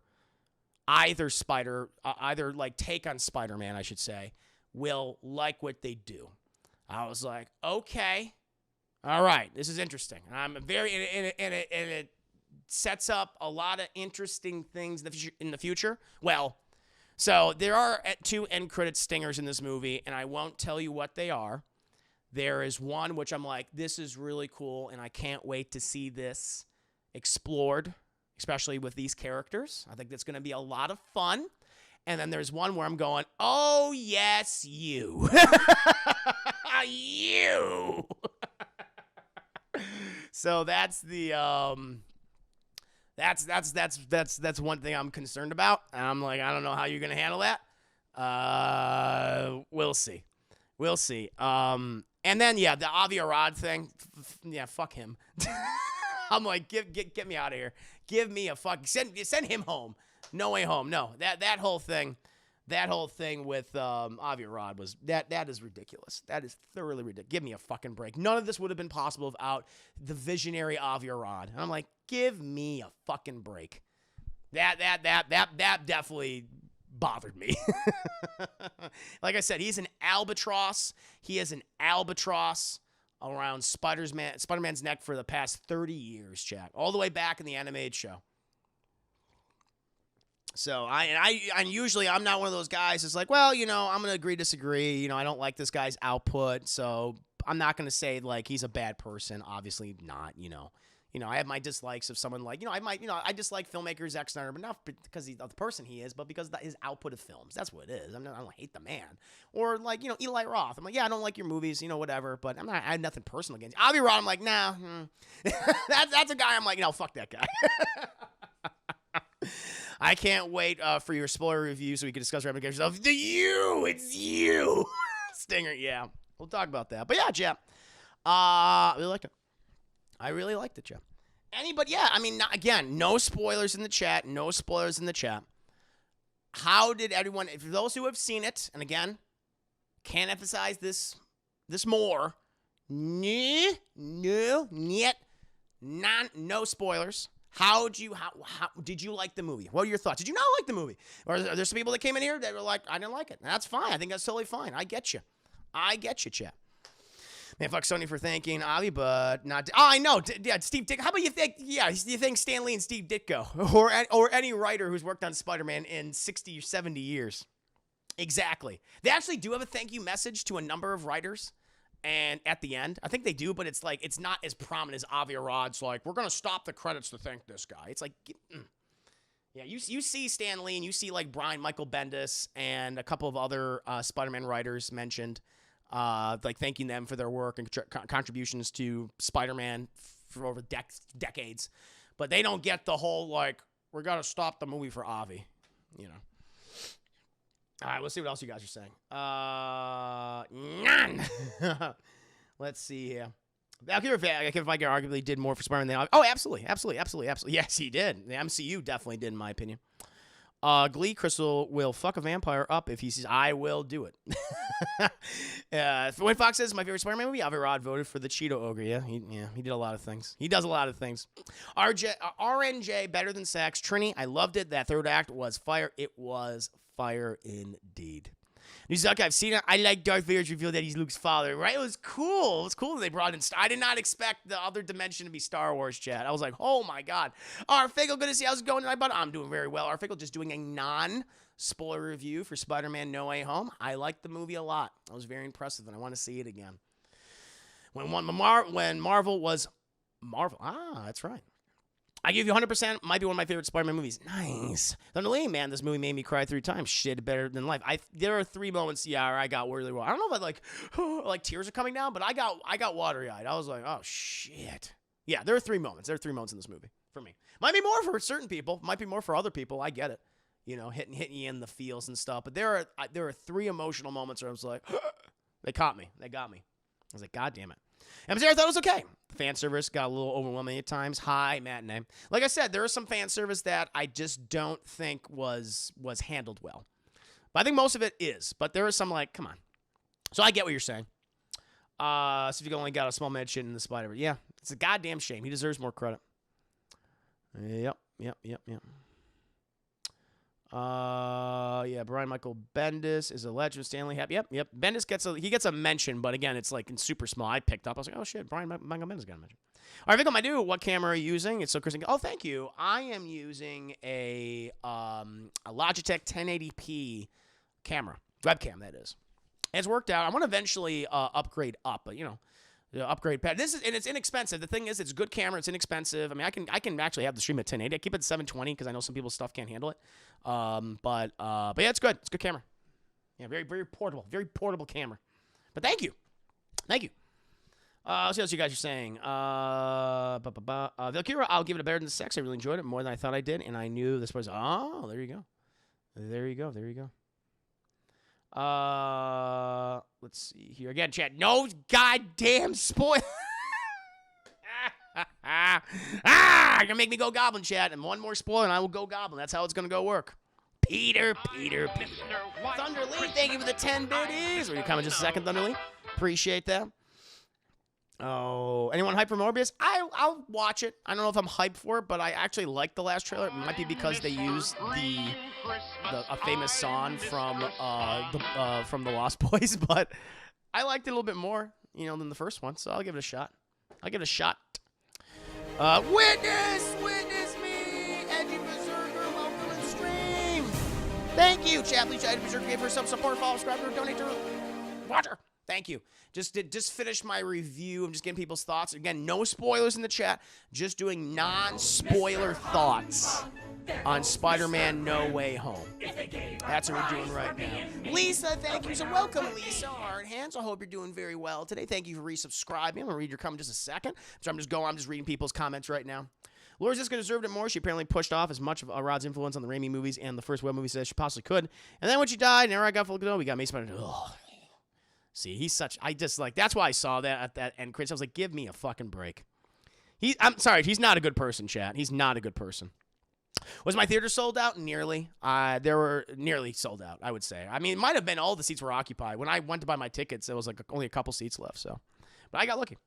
take on Spider-Man, I should say, will like what they do. I was like, okay, all right, this is interesting. I'm very and it sets up a lot of interesting things in the future. Well, so there are 2 end credit stingers in this movie, and I won't tell you what they are. There is one which I'm like, this is really cool, and I can't wait to see this explored, especially with these characters. I think that's going to be a lot of fun. And then there's one where I'm going, oh, yes, you. You. So that's the that's one thing I'm concerned about. And I'm like, I don't know how you're going to handle that. We'll see. And then, yeah, the Avi Arad thing, yeah, fuck him. I'm like, get me out of here. Give me a fuck. Send him home. No Way Home. No, that whole thing with Avi Arad was that is ridiculous. That is thoroughly ridiculous. Give me a fucking break. None of this would have been possible without the visionary Avi Arad. And I'm like, give me a fucking break. That definitely bothered me. Like I said, he's an albatross. He is an albatross around Spider-Man's neck for the past 30 years, chat. All the way back in the animated show. So I usually I'm not one of those guys that's like, well, I'm going to agree, disagree. I don't like this guy's output, so I'm not going to say like he's a bad person. Obviously not, I have my dislikes of someone like, I dislike filmmaker Zack Snyder, but not because of the person he is, but because of his output of films. That's what it is. I don't hate the man. Or like, Eli Roth. I'm like, yeah, I don't like your movies, whatever, but I have nothing personal against you. Avi Arad, I'm like, nah. That's a guy I'm like, fuck that guy. I can't wait for your spoiler review so we can discuss ramifications of it's you. Stinger, yeah. We'll talk about that. But yeah, Jeff. I really liked it. I really liked it, Jeff. Anybody? Yeah, I mean, again, no spoilers in the chat. No spoilers in the chat. How did everyone, for those who have seen it, and again, can't emphasize this more. No spoilers. How did you like the movie? What are your thoughts? Did you not like the movie? Or are there some people that came in here that were like, I didn't like it? That's fine. I think that's totally fine. I get you, chat. Man, fuck Sony for thanking Avi, but not. Oh, I know. Yeah, Steve Ditko. How about you think? Yeah, you think Stan Lee and Steve Ditko, or any writer who's worked on Spider-Man in 60 or 70 years? Exactly. They actually do have a thank you message to a number of writers, and at the end, I think they do, but it's like it's not as prominent as Avi Arad's. Like, we're gonna stop the credits to thank this guy. It's like, yeah, you see Stan Lee and you see like Brian Michael Bendis and a couple of other Spider-Man writers mentioned. Like thanking them for their work and contributions to Spider-Man for over decades. But they don't get the whole, like, we're going to stop the movie for Avi, you know. All right, let's see what else you guys are saying. None. Let's see here. Valkyrie arguably did more for Spider-Man than Avi. Oh, absolutely. Yes, he did. The MCU definitely did, in my opinion. Glee Crystal will fuck a vampire up if he sees. I will do it. When Fox says my favorite Spider-Man movie, Avi Arad voted for the Cheeto Ogre. Yeah, he did a lot of things. He does a lot of things. RNJ better than sex. Trini, I loved it. That third act was fire. It was fire indeed. New Zuck, I've seen it. I like Darth Vader's reveal that he's Luke's father. Right? It was cool. It was cool that they brought in. I did not expect the other dimension to be Star Wars, chat. I was like, oh my god. Arfickle, good to see how's it going tonight, bud? I'm doing very well. Arfickle just doing a non-spoiler review for Spider-Man No Way Home. I liked the movie a lot. It was very impressive, and I want to see it again. When Marvel was Marvel. That's right. I give you 100%. Might be one of my favorite Spider-Man movies. Nice. Thunder Lee, man, this movie made me cry 3 times. Shit, better than life. There are 3 moments, where I got really well. I don't know if like tears are coming down, but I got watery-eyed. I was like, oh shit. Yeah, there are 3 moments. There are 3 moments in this movie for me. Might be more for certain people. Might be more for other people. I get it. You know, hitting you in the feels and stuff. But there are 3 emotional moments where I was like, they caught me. They got me. I was like, God damn it. And I thought it was okay. The fan service got a little overwhelming at times. High matinee. Like I said, there is some fan service that I just don't think was handled well. But I think most of it is. But there is some like, come on. So I get what you're saying. So if you only got a small mention in the Spider-Man. Yeah, it's a goddamn shame. He deserves more credit. Yep. Yeah, Brian Michael Bendis is a legend. Stanley Happ. Yep. Bendis gets a mention, but again, it's like in super small. I picked up. I was like, oh shit, Brian Michael Bendis got a mention. All right, Vic, my dude, what camera are you using? It's so Kristen. Oh, thank you. I am using a Logitech 1080p camera, webcam that is. It's worked out. I want to eventually upgrade up, but the upgrade pad. It's inexpensive. The thing is, it's a good camera. It's inexpensive. I mean, I can actually have the stream at 1080. I keep it at 720 because I know some people's stuff can't handle it. But yeah, it's good. It's a good camera. Yeah, very, very portable. Very portable camera. But thank you. Let's see what else you guys are saying. Valkyria, I'll give it a better than sex. I really enjoyed it more than I thought I did, and I knew this was. Oh, there you go. Let's see here again, chat. No goddamn spoil. You're gonna make me go goblin, chat, and one more spoiler, and I will go goblin. That's how it's gonna go work. Peter. Thunder Lee, thank you for the 10 biddies. Will you come in just a second, Thunder Lee? Appreciate that. Oh, anyone hyped for Morbius? I'll watch it. I don't know if I'm hyped for it, but I actually like the last trailer. It might be because they used a famous song from the Lost Boys, but I liked it a little bit more, than the first one. So I'll give it a shot. Witness me, Edgy Berserker. Welcome to the stream. Thank you, Chapley. Edgy Berserker gave her some support, follow, subscribe, or donate to Watcher. Thank you. Just finished my review. I'm just getting people's thoughts. Again, no spoilers in the chat. Just doing non-spoiler thoughts on Spider-Man No Way Home. That's what we're doing right now. Lisa, thank you. So welcome, Lisa. Hard hands. I hope you're doing very well today. Thank you for resubscribing. I'm going to read your comment in just a second. So I'm just reading people's comments right now. Laura Ziska deserved it more. She apparently pushed off as much of Rod's influence on the Raimi movies and the first web movies as she possibly could. And then when she died, and I got full of we got Mace Spider. See, he's such. I just like. That's why I saw that at that end credits. I was like, give me a fucking break. I'm sorry. He's not a good person, chat. He's not a good person. Was my theater sold out? Nearly. There were nearly sold out, I would say. I mean, it might have been all the seats were occupied. When I went to buy my tickets, there was like only a couple seats left. So, but I got lucky.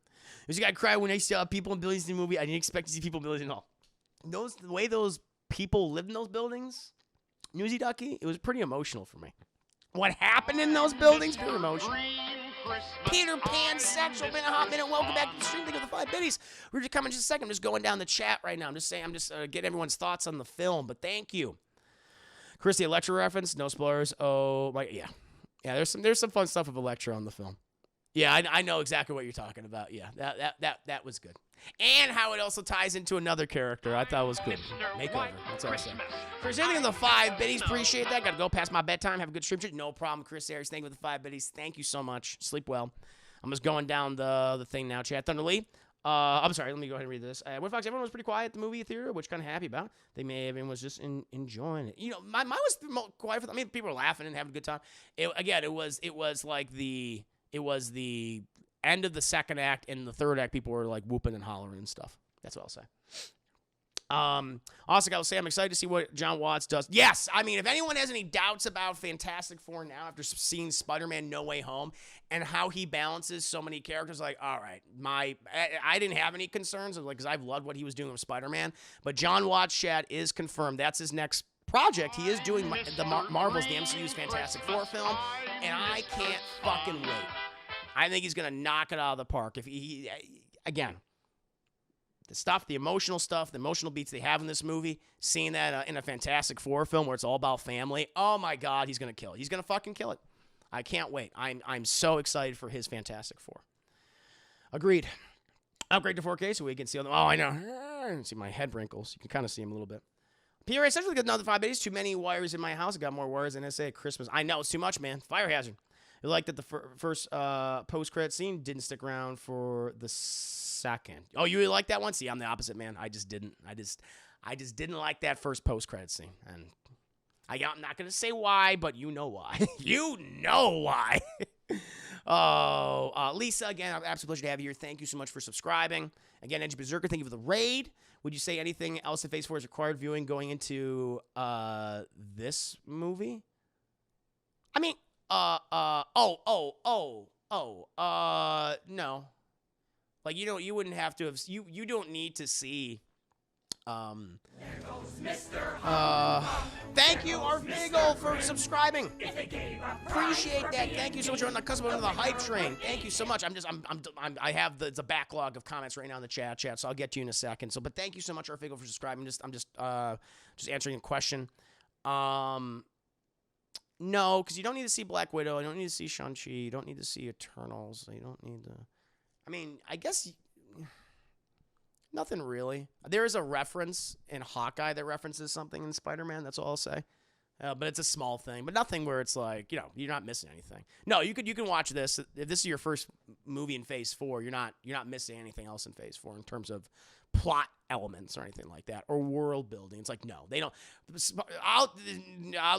There's a guy cried when I saw people in buildings in the movie. I didn't expect to see people in buildings at all. The way those people lived in those buildings, Newsy Ducky, it was pretty emotional for me. What happened in those buildings? Pretty emotional. Peter Pan Sexual, been a hot minute. Welcome back to the stream. Think of the 5 biddies. We're just coming just a second. I'm just going down the chat right now. I'm just getting everyone's thoughts on the film, but thank you. Chris, the Electra reference, no spoilers. Oh, my, yeah. Yeah, there's some fun stuff with Electra on the film. Yeah, I know exactly what you're talking about. Yeah, that was good. And how it also ties into another character. I thought it was good. Makeover. That's all I said. Chris, anything in the 5 biddies. Appreciate that. Got to go past my bedtime. Have a good stream. No problem, Chris Ayers. Thank you for the 5 biddies. Thank you so much. Sleep well. I'm just going down the thing now, chat. Thunder Lee. I'm sorry. Let me go ahead and read this. Fox, everyone was pretty quiet at the movie theater, which kind of happy about. Everyone was just enjoying it. You know, mine was quiet. I mean, people were laughing and having a good time. It was like the end of the second act, and the third act, people were like whooping and hollering and stuff. That's what I'll say. Also, I will say I'm excited to see what John Watts does. Yes, I mean, if anyone has any doubts about Fantastic Four now after seeing Spider-Man No Way Home and how he balances so many characters, like, all right, I didn't have any concerns because I've loved what he was doing with Spider-Man, but John Watts, chat, is confirmed. That's his next project. He is doing the Marvel's, the MCU's Fantastic Four film, and I can't fucking wait. I think he's going to knock it out of the park. If he again, the emotional stuff, the emotional beats they have in this movie, seeing that in a Fantastic Four film where it's all about family, oh my God, he's going to kill it. He's going to fucking kill it. I can't wait. I'm so excited for his Fantastic Four. Agreed. Upgrade to 4K so we can see them. Oh, I know. I can see my head wrinkles. You can kind of see them a little bit. PRA essentially got another 5 days. Too many wires in my house. I got more wires than SA at Christmas. I know, it's too much, man. Fire hazard. I like that the first post-credit scene didn't stick around for the second. Oh, you really like that one? See, I'm the opposite, man. I just didn't. I just didn't like that first post-credit scene. And I'm not going to say why, but you know why. You know why. Lisa, again, absolute pleasure to have you here. Thank you so much for subscribing. Again, Edgy Berserker, thank you for the raid. Would you say anything else in Phase 4 is required viewing going into this movie? I mean, no. Like, you wouldn't have to have, you don't need to see, thank you, Arfigel, for subscribing. Appreciate that. Thank you so much. You're on the cusp of the hype train. Thank you so much. I have the backlog of comments right now in the chat, so I'll get to you in a second. So, but thank you so much, Arfigel, for subscribing. I'm just answering a question. No, because you don't need to see Black Widow. You don't need to see Shang-Chi. You don't need to see Eternals. You don't need to... I mean, I guess... Nothing really. There is a reference in Hawkeye that references something in Spider-Man. That's all I'll say. But it's a small thing. But nothing where it's like, you're not missing anything. No, you can watch this. If this is your first movie in Phase 4, you're not missing anything else in Phase 4 in terms of plot elements or anything like that, or world building. It's like, no, they don't. I'll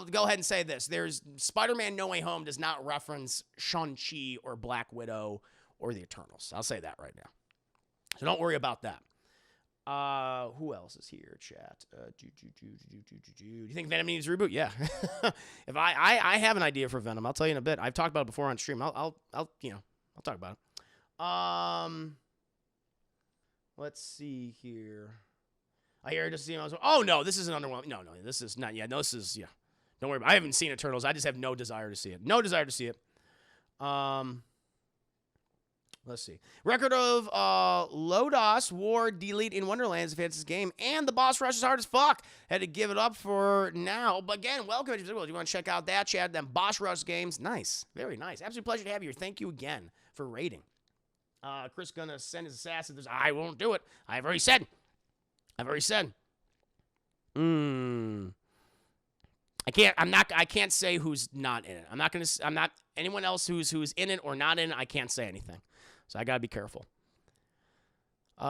go ahead and say this. There's Spider-Man No Way Home does not reference Shang-Chi or Black Widow or the Eternals. I'll say that right now. So don't worry about that. Who else is here, chat? Do you think Venom needs a reboot? Yeah. If I have an idea for Venom, I'll tell you in a bit. I've talked about it before on stream. I'll talk about it. Let's see here. I hear just seeing. Oh no, this isn't underwhelming. No, this is not. Yeah, no, this is. Yeah, don't worry about it. I haven't seen Eternals. I just have no desire to see it. No desire to see it. Let's see. Record of Lodos War Delete in Wonderlands if it's his game, and the boss rush is hard as fuck. Had to give it up for now. But again, welcome to the world. You want to check out that chat? Them boss rush games. Nice, very nice. Absolute pleasure to have you here. Thank you again for raiding. Chris gonna send his assassins. I won't do it. I've already said. I can't say who's not in it. I'm not anyone else who's in it or not in it. I can't say anything. So I gotta be careful. The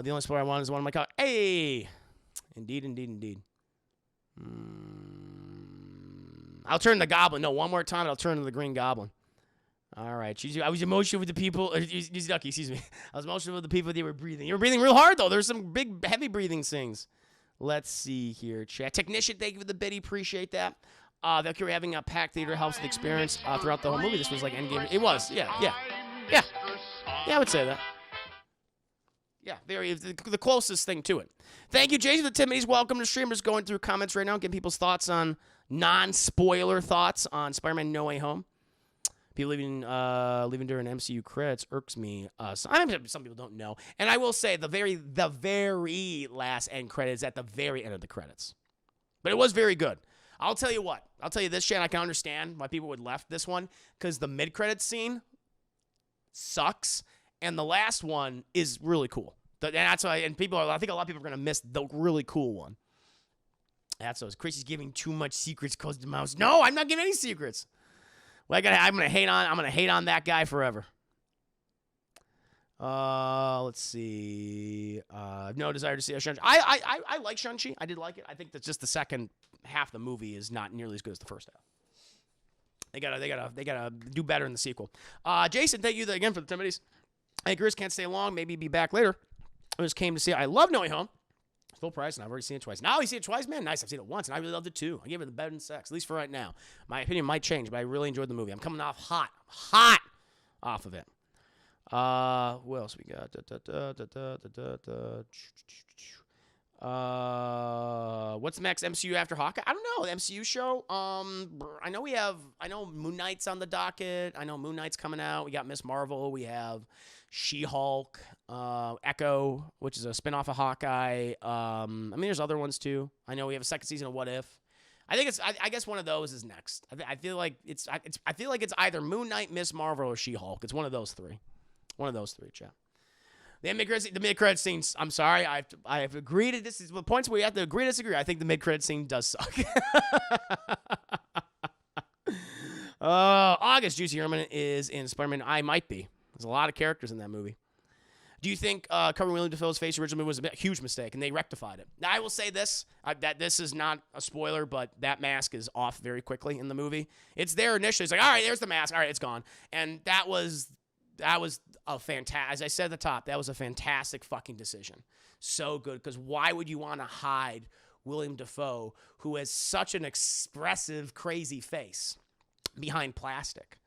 only spoiler I want is one of my cards. Hey! Indeed. I'll turn the goblin. No, one more time, I'll turn to the green goblin. All right. I was emotional with the people. Ducky, excuse me. I was emotional with the people that were breathing. You were breathing real hard, though. There's some big, heavy breathing things. Let's see here. Chat. Technician, thank you for the biddy. Appreciate that. Valkyrie having a packed theater helps the experience throughout the whole movie. This was like Endgame. It was. Yeah. Yeah, I would say that. Yeah, the closest thing to it. Thank you, Jason, the Timothy's. Welcome to stream. Just going through comments right now, getting people's thoughts on non-spoiler thoughts on Spider-Man No Way Home. People leaving during MCU credits irks me. Some people don't know, and I will say the very last end credits at the very end of the credits, but it was very good. I'll tell you what. I'll tell you this, Shane. I can understand why people would left this one because the mid-credits scene sucks. And the last one is really cool. And that's why, and I think a lot of people are going to miss the really cool one. That's what Chrissy's giving too much secrets close to mouse. No, I'm not giving any secrets. Well, I'm going to hate on that guy forever. Let's see. No desire to see a Shang-Chi. I like Shang-Chi. I did like it. I think that's just the second half of the movie is not nearly as good as the first half. They gotta do better in the sequel. Jason, thank you again for the Timothy's. Hey, Chris, can't stay long. Maybe be back later. I just came to see it. I love No Way Home. Full price, and I've already seen it twice. Now I see it twice, man. Nice. I've seen it once, and I really loved it too. I gave it the better than sex, at least for right now. My opinion might change, but I really enjoyed the movie. I'm coming off hot off of it. What else we got? What's the next MCU after Hawkeye? I don't know. The MCU show. I know Moon Knight's on the docket. I know Moon Knight's coming out. We got Miss Marvel. We have She-Hulk, Echo, which is a spinoff of Hawkeye. I mean, there's other ones too. I know we have a second season of What If. I think I guess one of those is next. I feel like it's either Moon Knight, Miss Marvel, or She-Hulk. It's one of those three. One of those three, chat. The mid-credit scenes, I'm sorry, I have agreed. This is the points where you have to agree to disagree. I think the mid-credit scene does suck. August, Juicy Herman is in Spider-Man. I might be. There's a lot of characters in that movie. Do you think covering William Dafoe's face originally was a huge mistake, and they rectified it? Now, I will say this, that this is not a spoiler, but that mask is off very quickly in the movie. It's there initially. It's like, all right, there's the mask. All right, it's gone. And that was a fantastic, as I said at the top, that was a fantastic fucking decision. So good, because why would you want to hide William Dafoe, who has such an expressive, crazy face, behind plastic?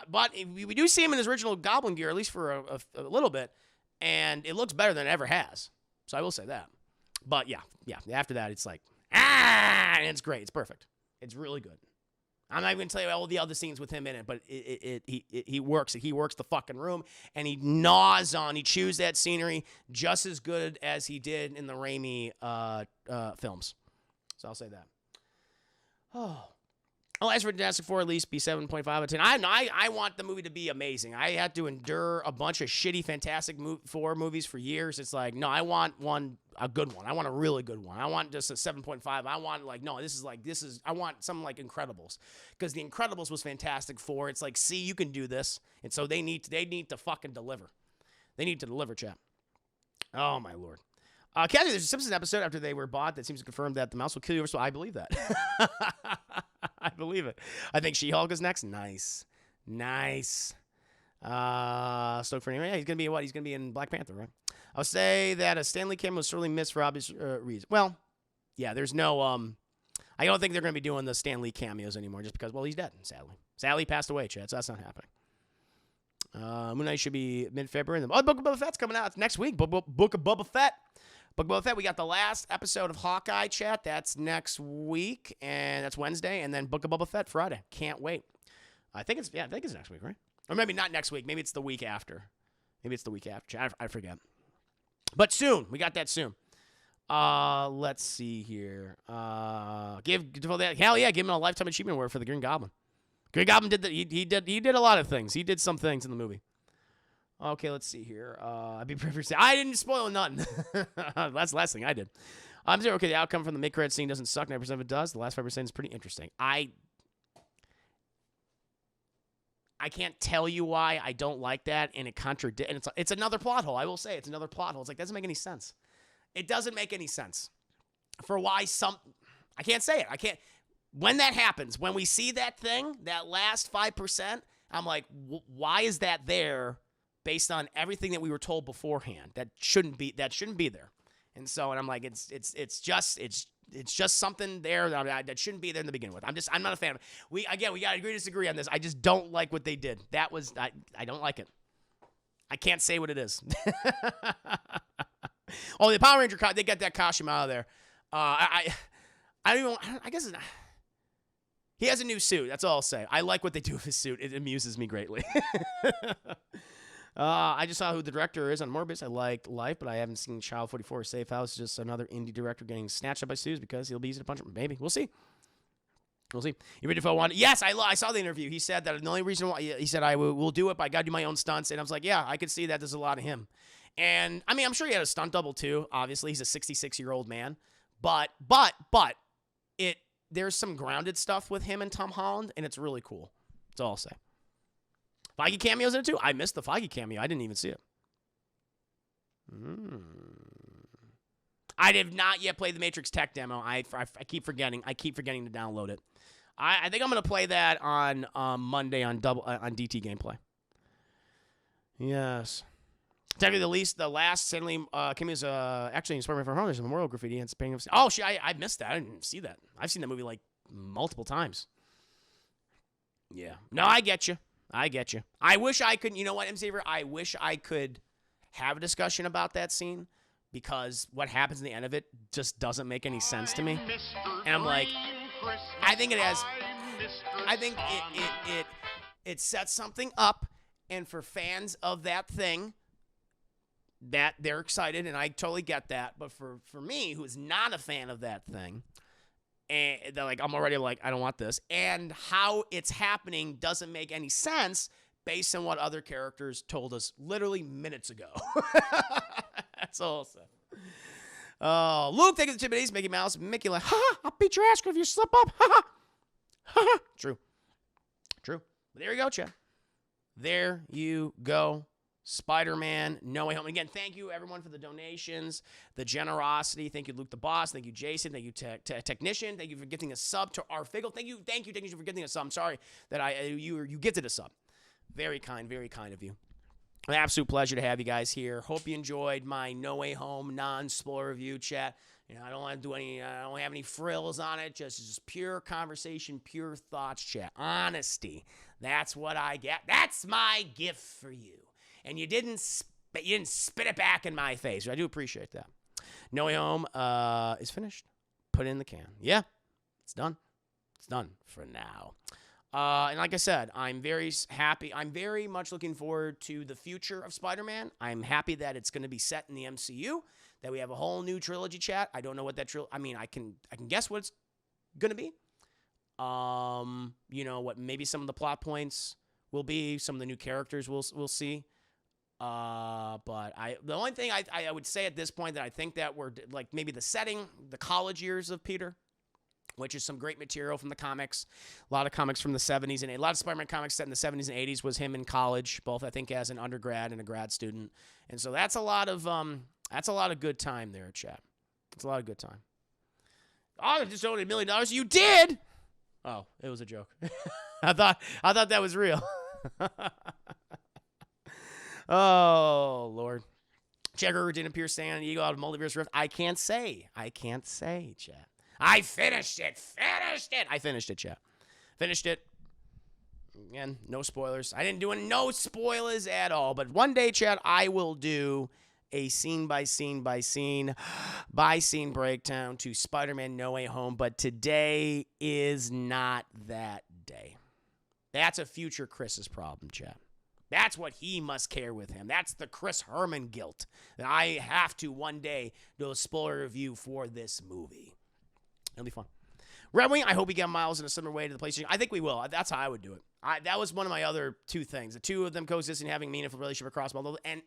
But we do see him in his original Goblin gear, at least for a little bit, and it looks better than it ever has. So I will say that. But yeah, after that, it's like, and it's great. It's perfect. It's really good. I'm not even going to tell you all the other scenes with him in it, but he works. He works the fucking room, and he chews that scenery just as good as he did in the Raimi films. So I'll say that. Oh, as for Fantastic Four, at least be 7.5 out of 10. I want the movie to be amazing. I had to endure a bunch of shitty Fantastic Four movies for years. It's like, no, I want a good one. I want a really good one. I want just a 7.5. I want I want something like Incredibles, because the Incredibles was Fantastic Four. It's like, see, you can do this, and so they need to fucking deliver. They need to deliver, chat. Oh my lord. Kathy, there's a Simpsons episode after they were bought that seems to confirm that the mouse will kill you. So I believe that. I believe it. I think She-Hulk is next. Nice. Stoked for him. Yeah, he's gonna be what? He's gonna be in Black Panther, right? I'll say that a Stan Lee cameo was certainly missed for obvious reasons. Well, yeah, there's no. I don't think they're gonna be doing the Stan Lee cameos anymore, just because, well, he's dead. Sadly, passed away, Chad. So that's not happening. Moon Knight should be mid-February. Book of Boba Fett's coming out. It's next week. Book of Boba Fett. Book of Boba Fett. We got the last episode of Hawkeye, chat. That's next week, and that's Wednesday. And then Book of Boba Fett Friday. Can't wait. I think it's next week, right? Or maybe not next week. Maybe it's the week after. Chat. I forget. But soon. We got that soon. Let's see here. Give him a Lifetime Achievement Award for the Green Goblin. Green Goblin did he did a lot of things. He did some things in the movie. Okay, let's see here. I'd be prepared to say I didn't spoil nothing. That's the last thing I did. I'm zero. Okay, the outcome from the mid-credit scene doesn't suck. 9% of it does. The last 5% is pretty interesting. I can't tell you why I don't like that, and it contradicts. And it's another plot hole. I will say it's another plot hole. It's like, doesn't make any sense. It doesn't make any sense for why I can't say it. I can't. When that happens, when we see that thing, that last 5%, I'm like, why is that there based on everything that we were told beforehand? That shouldn't be there. And I'm like, it's just something there that shouldn't be there to begin with. I'm not a fan of it. We got to agree to disagree on this. I just don't like what they did. I don't like it. I can't say what it is. Oh, the Power Ranger, they got that costume out of there. I guess it's not. He has a new suit. That's all I'll say. I like what they do with his suit. It amuses me greatly. I just saw who the director is on Morbius. I liked Life, but I haven't seen Child 44 or Safe House. Just another indie director getting snatched up by suits because he'll be easy to punch him. Maybe. We'll see. We'll see. Even if I want, yes, I saw the interview. He said that the only reason why he said I will do it, but I got to do my own stunts. And I was like, yeah, I could see that. There's a lot of him. And I mean, I'm sure he had a stunt double too. Obviously, he's a 66-year-old man. But there's some grounded stuff with him and Tom Holland, and it's really cool. That's all I'll say. Feige cameos in it too. I missed the Feige cameo. I didn't even see it. I have not yet played the Matrix Tech demo. I keep forgetting. I keep forgetting to download it. I think I'm gonna play that on Monday on DT Gameplay. Yes. Technically, the last Stanley cameos actually in Spider-Man Far Home. There's a memorial graffiti and painting of. Oh shit! I missed that. I didn't see that. I've seen that movie like multiple times. Yeah. No, I get you. I wish I could. You know what, M. Saver? I wish I could have a discussion about that scene because what happens in the end of it just doesn't make any sense to me. And I'm like, I think it has. I think it sets something up, and for fans of that thing, that they're excited, and I totally get that. But for me, who's not a fan of that thing, and they're like, I'm already like, I don't want this. And how it's happening doesn't make any sense based on what other characters told us literally minutes ago. That's all I'll say. Oh, Luke taking the tibbities, Mickey Mouse, Mickey like, ha, I'll beat your ass if you slip up. Ha ha. True. But there you go, Chad. There you go. Spider-Man, No Way Home. Again, thank you, everyone, for the donations, the generosity. Thank you, Luke the Boss. Thank you, Jason. Thank you, Technician. Thank you for gifting a sub to our Figgle. Thank you, Technician, for gifting a sub. I'm sorry that you gifted a sub. Very kind of you. An absolute pleasure to have you guys here. Hope you enjoyed my No Way Home non-spoiler review, chat. You know, I don't want to do any. I don't have any frills on it. Just pure conversation, pure thoughts, chat. Honesty. That's what I get. That's my gift for you. And you didn't spit it back in my face. I do appreciate that. No Way Home is finished. Put it in the can. Yeah, it's done. It's done for now. And like I said, I'm very happy. I'm very much looking forward to the future of Spider-Man. I'm happy that it's going to be set in the MCU, that we have a whole new trilogy, chat. I don't know what that I mean, I can guess what it's going to be. You know, what maybe some of the plot points will be, some of the new characters we'll see. But the only thing I would say at this point that I think that we're like maybe the setting, the college years of Peter, which is some great material from the comics. A lot of comics from the 70s and a lot of Spider-Man comics set in the 70s and 80s was him in college, both I think as an undergrad and a grad student. And so that's a lot of good time there, chat. It's a lot of good time. Oh, I just donated $1 million. You did? Oh, it was a joke. I thought that was real. Oh, Lord. Checker didn't appear standing on the Eagle out of Multiverse Rift. I can't say, chat. I finished it. I finished it, chat. Finished it. Again, no spoilers. I didn't do no spoilers at all. But one day, chat, I will do a scene by scene breakdown to Spider-Man No Way Home. But today is not that day. That's a future Chris's problem, chat. That's what he must care with him. That's the Chris Herman guilt that I have to one day do a spoiler review for this movie. It'll be fun. Red Wing, I hope we get Miles in a similar way to the PlayStation. I think we will. That's how I would do it. That was one of my other two things. The two of them coexisting, having a meaningful relationship across multiple. And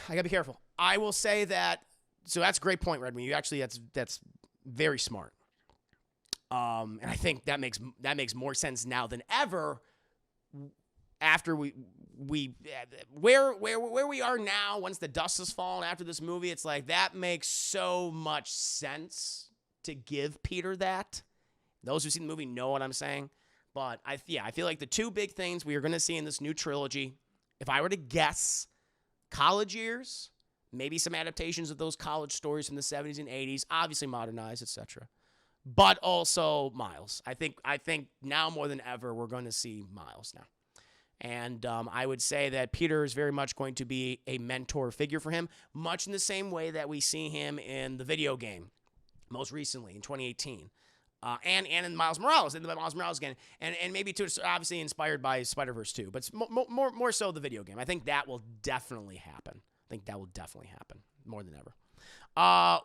I gotta be careful. I will say that. So that's a great point, Red Wing. You actually, that's very smart. And I think that makes more sense now than ever. After where we are now, once the dust has fallen after this movie, it's like that makes so much sense to give Peter that. Those who've seen the movie know what I'm saying. But I feel like the two big things we are going to see in this new trilogy, if I were to guess, college years, maybe some adaptations of those college stories from the 70s and 80s, obviously modernized, etc. But also Miles. I think now more than ever we're going to see Miles now. And I would say that Peter is very much going to be a mentor figure for him, much in the same way that we see him in the video game, most recently in 2018. And in Miles Morales, in the Miles Morales game, and maybe too, obviously inspired by Spider-Verse 2, but more so the video game. I think that will definitely happen. More than ever.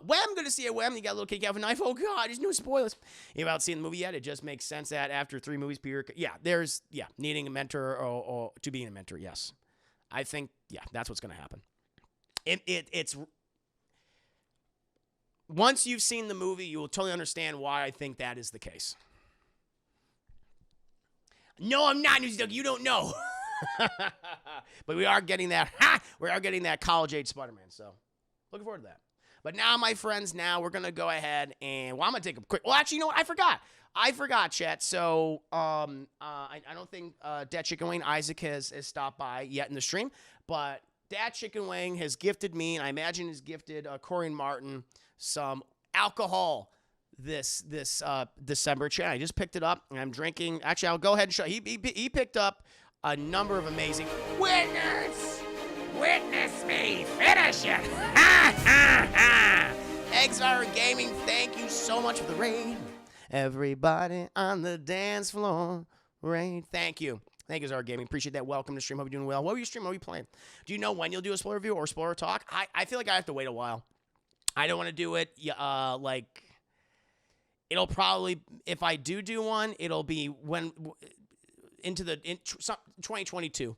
When going to see a When you got a little kick out of a knife. Oh God, there's no spoilers. You haven't seen the movie yet? It just makes sense that after 3 movies, Peter, needing a mentor or to being a mentor. Yes, I think that's what's going to happen. It's. Once you've seen the movie, you will totally understand why I think that is the case. No, I'm not, News Doug. You don't know. But we are getting that. We are getting that college-age Spider-Man. So, looking forward to that. But now, my friends, we're going to go ahead and... Well, I'm going to take a quick... Well, actually, you know what? I forgot, chat. So, I don't think Dad Chicken Wing Isaac has stopped by yet in the stream. But Dad Chicken Wing has gifted me, and I imagine has gifted Corey and Martin some alcohol this December. Chat. I just picked it up, and I'm drinking. Actually, I'll go ahead and show. He picked up a number of amazing... Witness me finish it! Ha ha ha! Exar Gaming, thank you so much for the raid. Everybody on the dance floor, raid. Thank you. Thank you, Exar Gaming. Appreciate that. Welcome to stream. Hope you're doing well. What were you streaming? What were you playing? Do you know when you'll do a spoiler review or spoiler talk? I feel like I have to wait a while. I don't want to do it it'll probably, if I do one, it'll be in 2022.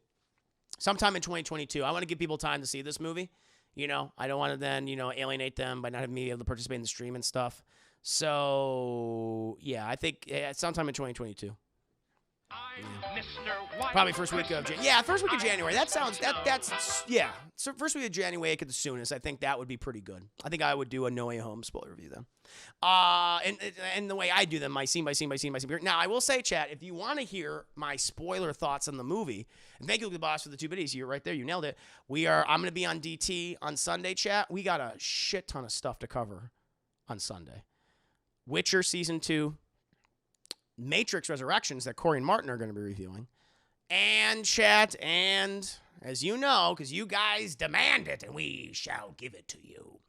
Sometime in 2022. I want to give people time to see this movie. I don't want to then, alienate them by not having me able to participate in the stream and stuff. So, yeah, I think sometime in 2022. Probably first week of January. Yeah, first week of January. That sounds, yeah. So first week of January at the soonest. I think that would be pretty good. I think I would do a No Way Home spoiler review then. And the way I do them, my scene by scene by scene by scene. Now, I will say, chat, if you want to hear my spoiler thoughts on the movie, and thank you, the boss, for the 2 biddies. You're right there. You nailed it. I'm going to be on DT on Sunday, chat. We got a shit ton of stuff to cover on Sunday. Witcher Season 2. Matrix Resurrections that Corey and Martin are going to be reviewing. And chat, and as you know, because you guys demand it, and we shall give it to you,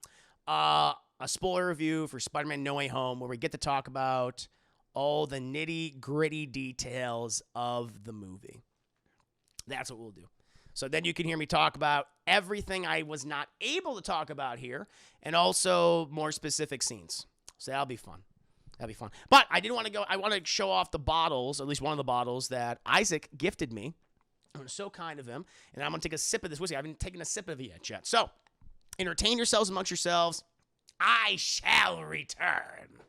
a spoiler review for Spider-Man No Way Home, where we get to talk about all the nitty-gritty details of the movie. That's what we'll do. So then you can hear me talk about everything I was not able to talk about here, and also more specific scenes. So that'll be fun. That'd be fun. But I didn't want to go. I want to show off the bottles, at least one of the bottles that Isaac gifted me. It was so kind of him. And I'm going to take a sip of this whiskey. I haven't taken a sip of it yet. So, entertain yourselves amongst yourselves. I shall return.